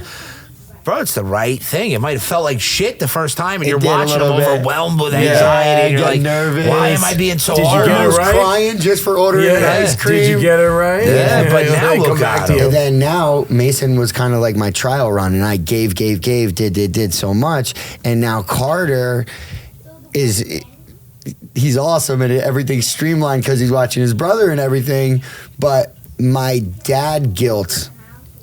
Bro, it's the right thing. It might have felt like shit the first time, and you're did a watching him little bit. overwhelmed with anxiety, and you're like, nervous. why am I being so Did you hard? get I it was right? crying just for ordering an ice cream. Did you get it right? Yeah, but now look at him. And then now Mason was kind of like my trial run, and I gave, did so much, and now Carter he's awesome and everything's streamlined because he's watching his brother and everything, but my dad guilt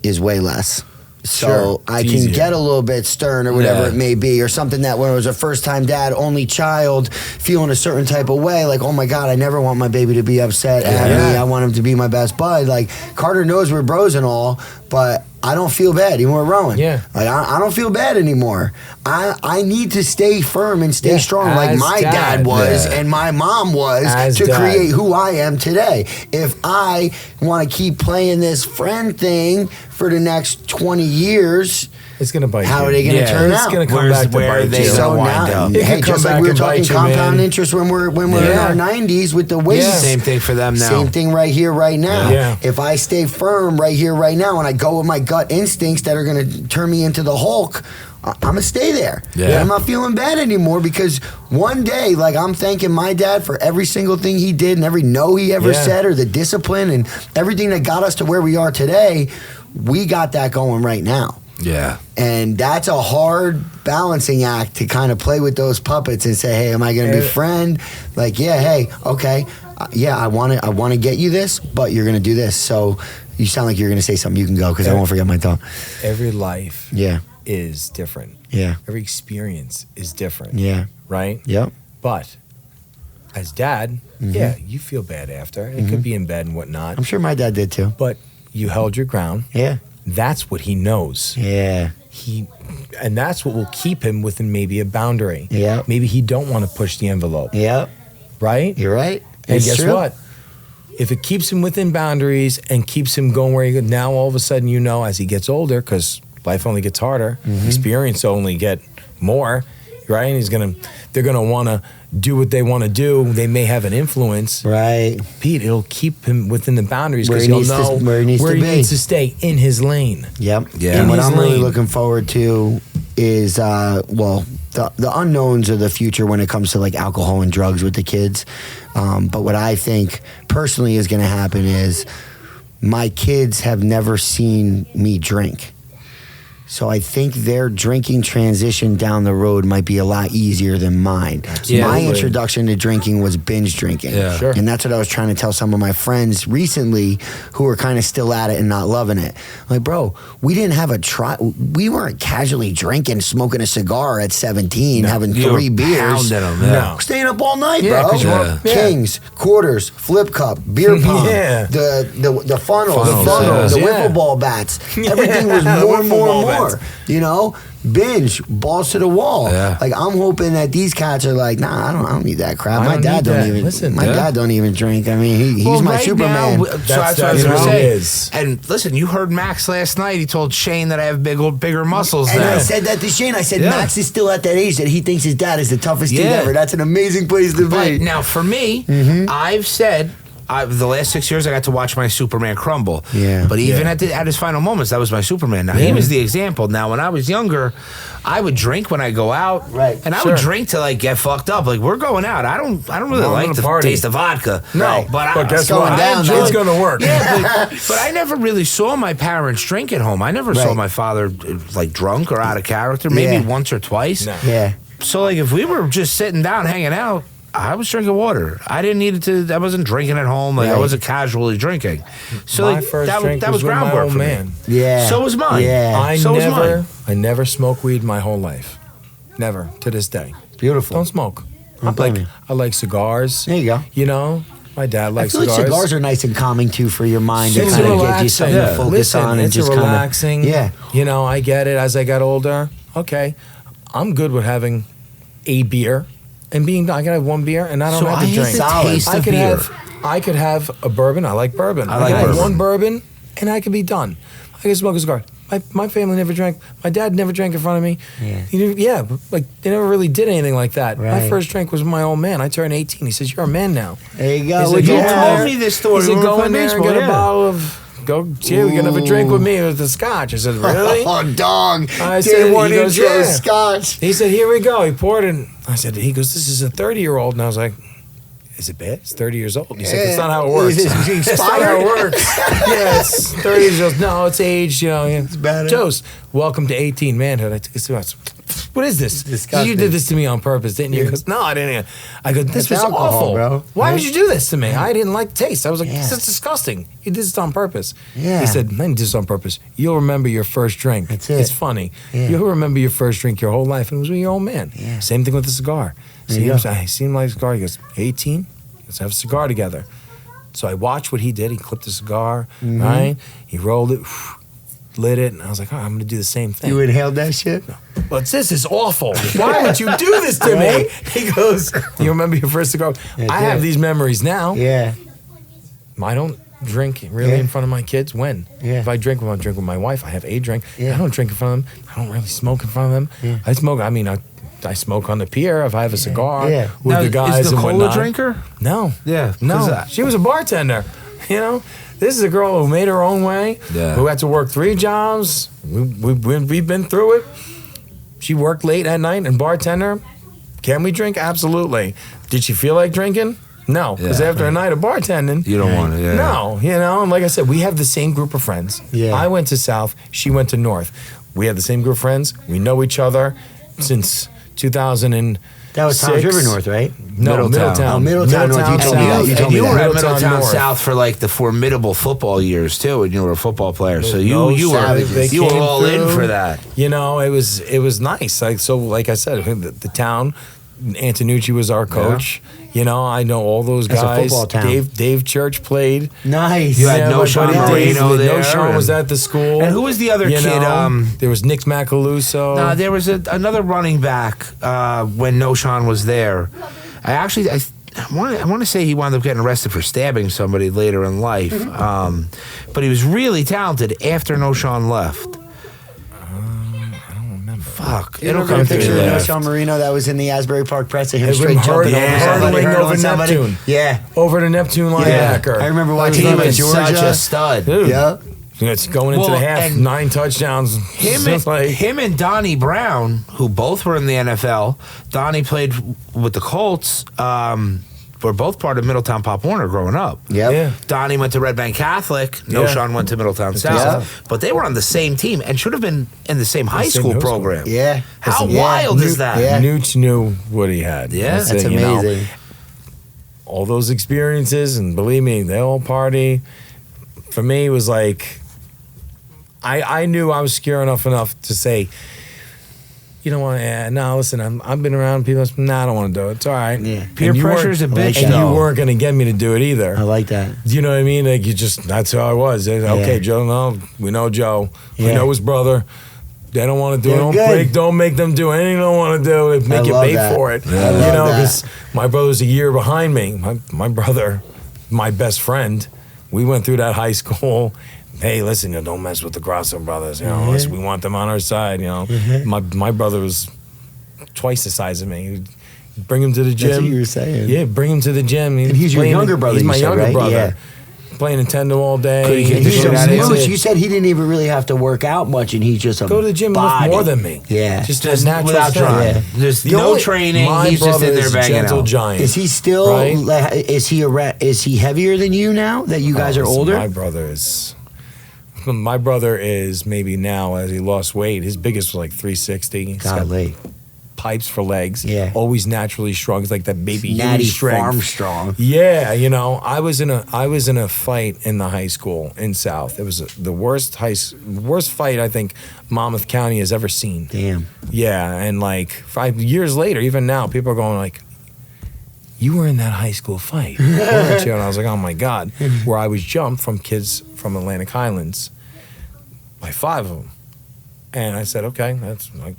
is way less. So I can get a little bit stern or whatever it may be, or something that when I was a first-time dad, only child, feeling a certain type of way, like, oh my God, I never want my baby to be upset at me. I want him to be my best bud. Like, Carter knows we're bros and all, but I don't feel bad, even with Rowan. Yeah. Like, I don't feel bad anymore. I need to stay firm and stay strong like my dad was and my mom was to create who I am today. If I want to keep playing this friend thing for the next 20 years, It's going to bite you. How are they going to turn out? It's going to come back to where bite they you. gonna wind up? Hey, just like we were talking compound interest when we're in our 90s with the weights. Yeah. Same thing for them now. Same thing right here, right now. Yeah. If I stay firm right here, right now, and I go with my gut instincts that are going to turn me into the Hulk, I'm going to stay there. Yeah. I'm not feeling bad anymore because one day, like, I'm thanking my dad for every single thing he did and every no he ever said, or the discipline and everything that got us to where we are today. We got that going right now. Yeah. And that's a hard balancing act to kind of play with those puppets and say, hey, am I going to be friend? Like, yeah, hey, okay. I want to get you this, but you're going to do this. So you sound like you're going to say something. You can go because I won't forget my thought. Every life is different. Yeah. Every experience is different. Yeah. Right? Yep. But as dad, you feel bad after. It could be in bed and whatnot. I'm sure my dad did too. But you held your ground. Yeah. That's what he knows. Yeah. And that's what will keep him within maybe a boundary. Yeah. Maybe he don't want to push the envelope. Yep. Right? You're right. And It's guess true. what? If it keeps him within boundaries and keeps him going where he goes, now all of a sudden as he gets older, because life only gets harder, experience only get more, right? And they're gonna want to do what they want to do. They may have an influence, Right. Pete. It'll keep him within the boundaries Where because he he'll needs to- know where he needs to be. needs to stay in his lane. Yep. Yeah. And what In his I'm really lane. looking forward to is, the unknowns of the future when it comes to like alcohol and drugs with the kids. But what I think personally is going to happen is my kids have never seen me drink. So I think their drinking transition down the road might be a lot easier than mine. Yeah. My introduction to drinking was binge drinking. Yeah. Sure. And that's what I was trying to tell some of my friends recently who were kind of still at it and not loving it. Like, bro, we didn't have a try. We weren't casually drinking, smoking a cigar at 17, having You 3 were beers. pounding 'em, yeah. Staying up all night, Yeah, bro. 'cause you weren't- Kings, quarters, flip cup, beer pong, Yeah. the funnels, Funnels, the bundles, the yeah. wiffle ball bats. Yeah. Everything was The more and wiffle more ball and more. bats. You know, binge, balls to the wall. Yeah. Like, I'm hoping that these cats are like, nah, I don't need that crap. I My don't dad need don't that. even. Listen, my dad don't even drink. I mean, he's Well, my right Superman. Now, so that's what I was you going to know, say. it is. And listen, you heard Max last night. He told Shane that I have bigger muscles And now. I said that to Shane. I said, Yeah. Max is still at that age that he thinks his dad is the toughest dude Yeah. ever. That's an amazing place to But be. now, for me, I've said the last 6 years I got to watch my Superman crumble. Yeah. But even Yeah. at his final moments, that was my Superman. Now he was the example. Now when I was younger, I would drink when I go out, Right. And I Sure. would drink to like get fucked up. Like we're going out. I don't really I'm like gonna the party. taste of vodka. No, but guess going what? down, It's man. going to work. Yeah, but I never really saw my parents drink at home. I never saw Right. my father like drunk or out of character. Maybe Yeah. once or twice. No. Yeah. So like if we were just sitting down hanging out, I was drinking water. I didn't need it to. I wasn't drinking at home. Like I Right. wasn't casually drinking. So My like first that drink was was with my groundwork old for me. man. Yeah. So was mine. Yeah. So was mine. I never smoked weed my whole life. Never to this day. Beautiful. Don't smoke. Don't blame you. I like cigars. There you go. You know, my dad I likes feel like cigars. cigars are nice and calming too for your mind to It's kind of get you relaxing. something to focus Listen, on and it's just a kind of relaxing. Yeah. You know, I get it. As I got older, okay, I'm good with having a beer and being. I can have one beer and I don't So have I to hate drink. the taste I of could beer. I could have a bourbon. I like bourbon. I I like could have bourbon. one bourbon and I could be done. I could smoke a cigar. My family never drank. My dad never drank in front of me. Yeah. Like they never really did anything like that. My Right. first drink was with my old man. I turned 18. He says, "You're a man now." There you go. He said, Would "Go you in have- there." me this story He said, when we were "Go in playing there and baseball, get a yeah. bottle of." Here, we can have a drink with me with the scotch. I said, "Really?" Oh, dog. I Day said, one he goes, intro, yeah. scotch. He said, "Here we go." He poured it. I said, "He goes, this is a 30-year-old," and I was like, "Is it bad? It's 30 years old." He said, "That's not how it works." Is it That's not how it expired? works. Yeah, it's 30 years old. No, it's age. You know, it's better. Toast. Welcome to 18 manhood. I took a sip. What is this? Disgusting. You did this to me on purpose, didn't you? He goes, "No, I didn't." I go, "This It's was alcohol, awful, bro. Why Right? would you do this to me? I didn't like the taste." I was like, Yeah. "This is disgusting. You did this on purpose." Yeah. He said, "I didn't do this on purpose. You'll remember your first drink. That's it. It's funny. Yeah. You'll remember your first drink your whole life, and it was with your old man." Yeah. Same thing with the cigar. There you go. I see him like a cigar. He goes, 18? Let's have a cigar together. So I watched what he did. He clipped the cigar, Mm-hmm. right? He rolled it, lit it, and I was like, "Oh, I'm going to do the same thing." You inhaled that shit? But this is awful. Why would you do this to me? He goes, "You remember your first cigar?" Yeah, I yeah. have these memories now. Yeah. I don't drink really in front of my kids? When? Yeah. If I drink, when I drink with my wife, I have a drink. Yeah. I don't drink in front of them. I don't really smoke in front of them. Yeah. I smoke. I mean, I smoke on the pier if I have a cigar with Now, the guys is and Nicole whatnot. a drinker? No. Yeah. No. She was a bartender. You know, this is a girl who made her own way. Yeah. Who had to work 3 jobs. We've been through it. She worked late at night and bartender. Can we drink? Absolutely. Did she feel like drinking? No, because after a night of bartending, You don't want it. no, you know, and like I said, we have the same group of friends. Yeah. I went to South, she went to North. We have the same group of friends. We know each other since 2006. That was Tom's River North, right? No, Middletown. Oh, Middletown North. You told me that. You told And me you that. were at Middletown Middletown North. South for like the formidable football years too, and you were a football player. So you No you were savages. you were They all came in through. for that. You know, it was nice. Like I said, the town, Antonucci was our coach. You know, I know all those That's a guys. football town. Dave Church played. Nice. You had my Noshawn buddy Marino there, Noshawn was and- at the school. And who was the other You kid? know, there was Nick Macaluso. There was another running back when Noshawn was there. I want to say he wound up getting arrested for stabbing somebody later in life, but he was really talented after Noshawn left. I don't remember. Fuck, You it'll remember come the to picture me. of Noshawn Marino that was in the Asbury Park Press of him It straight was jumping over somebody, hurdling hurdling over somebody? Neptune. Yeah. Over to Neptune linebacker. I remember That watching He him at was Georgia. such a stud. Dude. Yeah. It's going into Well, the half, and 9 touchdowns. Him and Donnie Brown, who both were in the NFL. Donnie played with the Colts. Were both part of Middletown Pop Warner growing up. Yep. Yeah. Donnie went to Red Bank Catholic. Yeah. Noshawn went to Middletown South. But they were on the same team and should have been in the same high same school middle school. program. Yeah. How Yeah. wild is that? Yeah. Nooch knew what he had. Yeah. That's it, you know. amazing. All those experiences, and believe me, they all party. For me, it was like, I knew I was secure enough to say, you know what? No, listen, I've been around people. I don't want to do it. It's all right. Yeah. Peer And you pressure weren't- is a bitch, and though. you weren't going to get me to do it either. I like that. You know what I mean? Like that's how I was. Okay, Yeah. Joe. No, we know Joe. We Yeah. know his brother. They don't want to do it. They're good. Don't make them do anything they don't want to do. Make you love pay that. for it. I love You know, that. because my brother's a year behind me. My brother, my best friend, we went through that high school. Hey, listen, don't mess with the Grosso brothers. You know, listen, we want them on our side. You know, my brother was twice the size of me. Bring him to the gym. That's what you were saying. Yeah, bring him to the gym. And he's your younger brother, He's you my said, younger right? brother. Yeah. Playing Nintendo all day. Couldn't kick And the he's shit a out of smooch. him. You said he didn't even really have to work out much, and he's just a Go to the gym and lift body. more than me. Yeah. Just Just a natural without strength. trying. Yeah. There's The no only- training. My He's just brother in there is banging gentle out. giant. Is he still? Right? Is he heavier than you now that you guys are Listen, older? My brother is maybe now, as he lost weight, his biggest was like 360. He's got Golly. pipes for legs. Yeah. Always naturally strong. It's like that baby Natty huge strength. farm strong. Yeah, you know, I was in a fight in the high school in South. It was the worst fight I think Monmouth County has ever seen. Damn. Yeah, and like 5 years later, even now, people are going like, "You were in that high school fight, weren't you?" And I was like, "Oh my God!" Where I was jumped from kids from Atlantic Highlands by 5 of them, and I said, "Okay, that's like."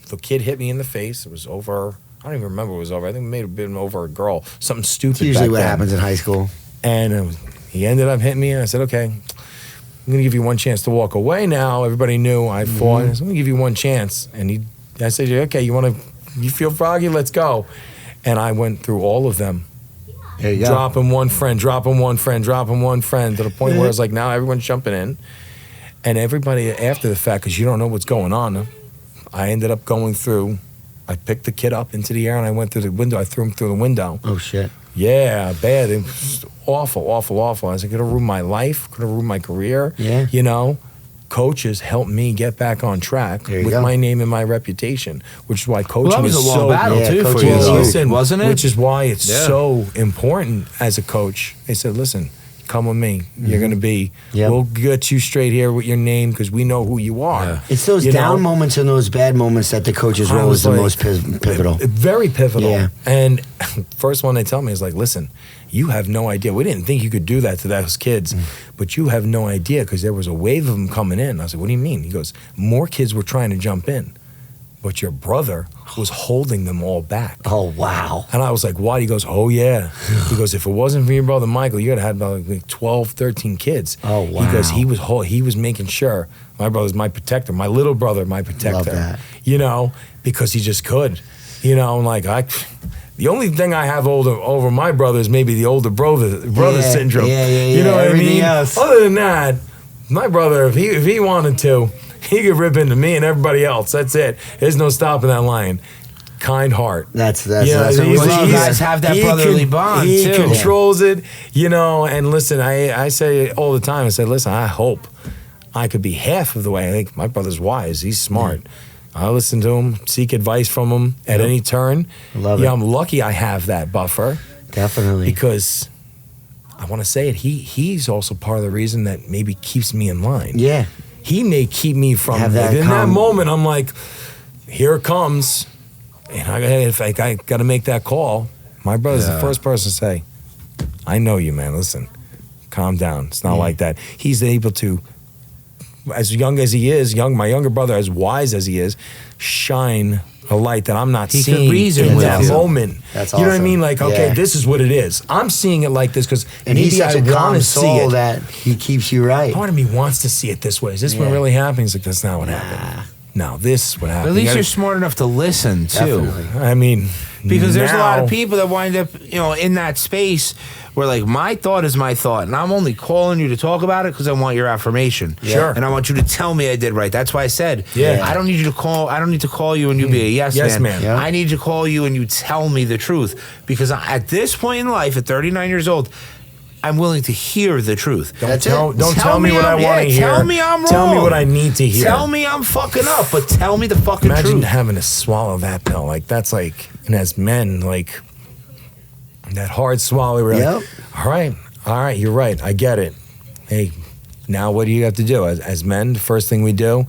The kid hit me in the face. It was over. I don't even remember what it was over. I think it may have been over a girl. Something stupid. It's usually back what then. happens in high school. And he ended up hitting me, and I said, "Okay, I'm going to give you one chance to walk away now." Everybody knew I fought. I said, "I'm going to give you one chance." And I said, "Okay, you feel froggy? Let's go." And I went through all of them. There you go. Dropping one friend to the point where it's like now everyone's jumping in. And everybody after the fact, because you don't know what's going on, I ended up going through. I picked the kid up into the air and I went through the window. I threw him through the window. Oh shit. Yeah, bad. It was awful. I was like, could have ruined my life, could have ruined my career. Yeah. You know, coaches helped me get back on track There you with go. my name and my reputation, which is why coaching Well, that was is a long so battle Yeah, too for coaching you, is though, huge. wasn't it? Which is why it's Yeah. so important as a coach. They said, listen, come with me. You're going to be, Yep. we'll get you straight here with your name because we know who you are. Yeah. It's those You down know? moments and those bad moments that the coach's I role was is the like- most pivotal. Very pivotal. Yeah. And first one they tell me is like, listen, you have no idea. We didn't think you could do that to those kids, but you have no idea because there was a wave of them coming in. I was like, what do you mean? He goes, more kids were trying to jump in but your brother was holding them all back. Oh, wow. And I was like, why? He goes, oh, yeah. He goes, if it wasn't for your brother Michael, you would have had about like 12, 13 kids. Oh, wow. He goes, he was making sure my brother's my protector, my little brother, my protector. Love that. You know, because he just could. You know, like the only thing I have over my brother is maybe the older brother syndrome. Yeah. You know what I mean? Else. Other than that, my brother, if he wanted to, he could rip into me and everybody else. That's it. There's no stopping that lion. Kind heart. That's what you guys have that brotherly bond, he too. He controls it, you know. And listen, I say all the time, I say, listen, I hope I could be half of the way. I think my brother's wise. He's smart. I listen to him, seek advice from him at any turn. Love it. I'm lucky I have that buffer. Definitely. Because I want to say it, he's also part of the reason that maybe keeps me in line. Yeah. He may keep me from Have that. that In that moment, I'm like, here it comes. And if I got to make that call, my brother's the first person to say, I know you, man. Listen, calm down. It's not like that. He's able to, as young as he is, my younger brother, as wise as he is, shine a light that I'm not He seeing could reason in with that you. moment. That's You know what I awesome. mean? Like, okay, Yeah. this is what it is. I'm seeing it like this because And maybe he's such I a want calm to see soul it. that he keeps you right. Part of me wants to see it this way. Is this what really happened? He's like, that's not what happened. No, this is what happened. At least you're smart enough to listen, too. Definitely. I mean, Because there's a lot of now- people that wind up, in that space where, like, my thought is my thought, and I'm only calling you to talk about it because I want your affirmation. Sure. And I want you to tell me I did right. That's why I said, Yeah. I don't need you to call. I don't need to call you and you be a yes man. Yeah. I need to call you and you tell me the truth because at this point in life, at 39 years old, I'm willing to hear the truth. Don't tell me what I I'm- want to yeah, hear. Tell me I'm wrong. Tell me what I need to hear. Tell me I'm fucking up, but tell me the fucking Imagine truth. having to swallow that pill. Like, that's like, and as men, like, that hard swallow. We're like, all right, you're right. I get it. Hey, now what do you have to do? As men, the first thing we do,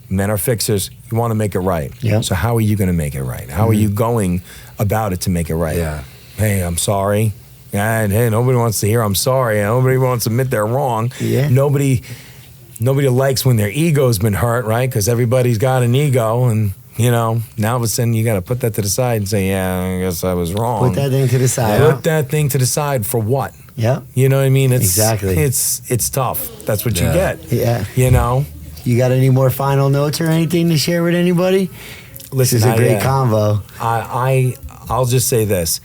men are fixers. You want to make it right. Yep. So how are you going to make it right? How are you going about it to make it right? Yeah. Hey, I'm sorry. And hey, nobody wants to hear I'm sorry. Nobody wants to admit they're wrong. Yeah. Nobody likes when their ego's been hurt, right? Because everybody's got an ego, and now all of a sudden you got to put that to the side and say, yeah, I guess I was wrong. Put that thing to the side. Put that thing to the side for what? Yep. You know what I mean? Exactly. It's tough. That's what you get. Yeah. You know? You got any more final notes or anything to share with anybody? Listen, This is a great convo. I'll just say this.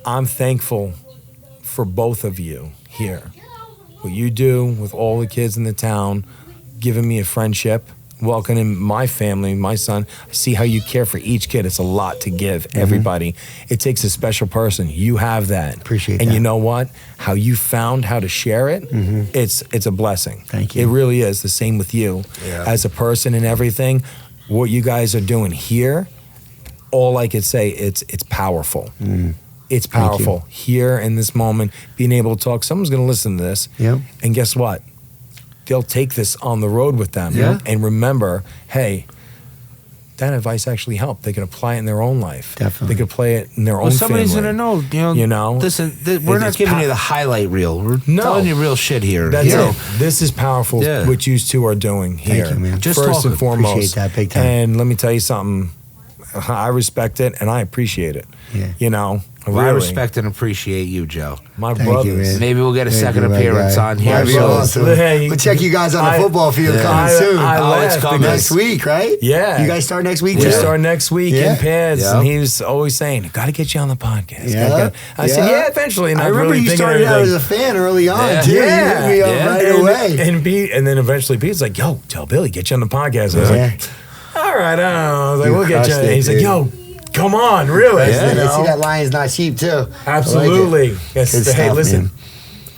I'm thankful for both of you here. What you do with all the kids in the town, giving me a friendship, welcoming my family, my son. I see how you care for each kid. It's a lot to give everybody. It takes a special person. You have that. Appreciate and that. you know what? How you found how to share it, it's a blessing. Thank you. It really is. The same with you. Yeah. As a person and everything, what you guys are doing here, all I could say, it's powerful. It's powerful here in this moment, being able to talk. Someone's going to listen to this. Yep. And guess what? They'll take this on the road with them. Yeah. And remember, hey, that advice actually helped. They can apply it in their own life. Definitely. They can play it in their own Somebody's family. going to know. You know? Listen, we're not It's giving you the highlight reel. We're No. telling you real shit here. That's You know? it. This is powerful, Yeah. what you two are doing here. you, man. Just First talking. and foremost. Appreciate that big time. And let me tell you something. I respect it and I appreciate it. Yeah. You know, Well, I really. respect and appreciate you, Joe. My Thank you, brothers. man. Maybe we'll get a Thank second you, my appearance guy. on here. That'd be soon. awesome. Hey, We'll check you guys on the I- football field Yeah. coming soon. I Oh, it's laughed coming. because- Next week, right? Yeah. You guys start next week We too? start next week Yeah. in pads, Yeah. and he was always saying, "Got to get you on the podcast." Yeah. Gotta I said, "Yeah, eventually." And I remember really you thinking started out as everything. a fan early on Yeah. too. Yeah. You hit me up Yeah. right and, away. And then eventually Pete's like, "Yo, tell Billy, get you on the podcast." I was Yeah. like, "All right, I don't know." I was like, You "We'll get you." crushed And it, he's like, dude. "Yo, come on, really?" Yeah, You I see know? that Lion's Not Sheep too. I like it. Absolutely. Yes. Good Hey, stuff, listen. man.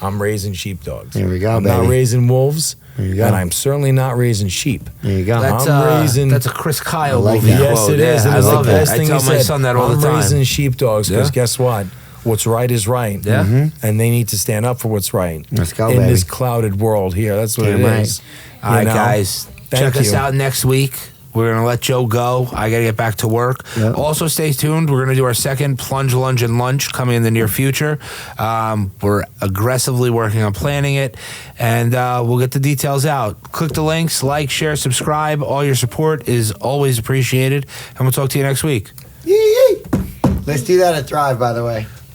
I'm raising sheepdogs. There we go, I'm not baby. raising wolves, There you go. and I'm certainly not raising sheep. There you go. That's a Chris Kyle I like movie that. Yes, quote. it is. Yeah, and I it's love the it. best I thing tell he my said. son that all I'm the time. raising sheepdogs because Yeah. guess what? What's right is right. Yeah. And they need to stand up for what's right. Let's go, in baby. this clouded world here. That's what Damn it right. is. All right, You know? guys. Thank Check us you. out next week. We're going to let Joe go. I got to get back to work. Yep. Also, stay tuned. We're going to do our second Plunge, Lunge, and Lunch coming in the near future. We're aggressively working on planning it, and we'll get the details out. Click the links, like, share, subscribe. All your support is always appreciated, and we'll talk to you next week. Yee. Let's do that at Thrive, by the way.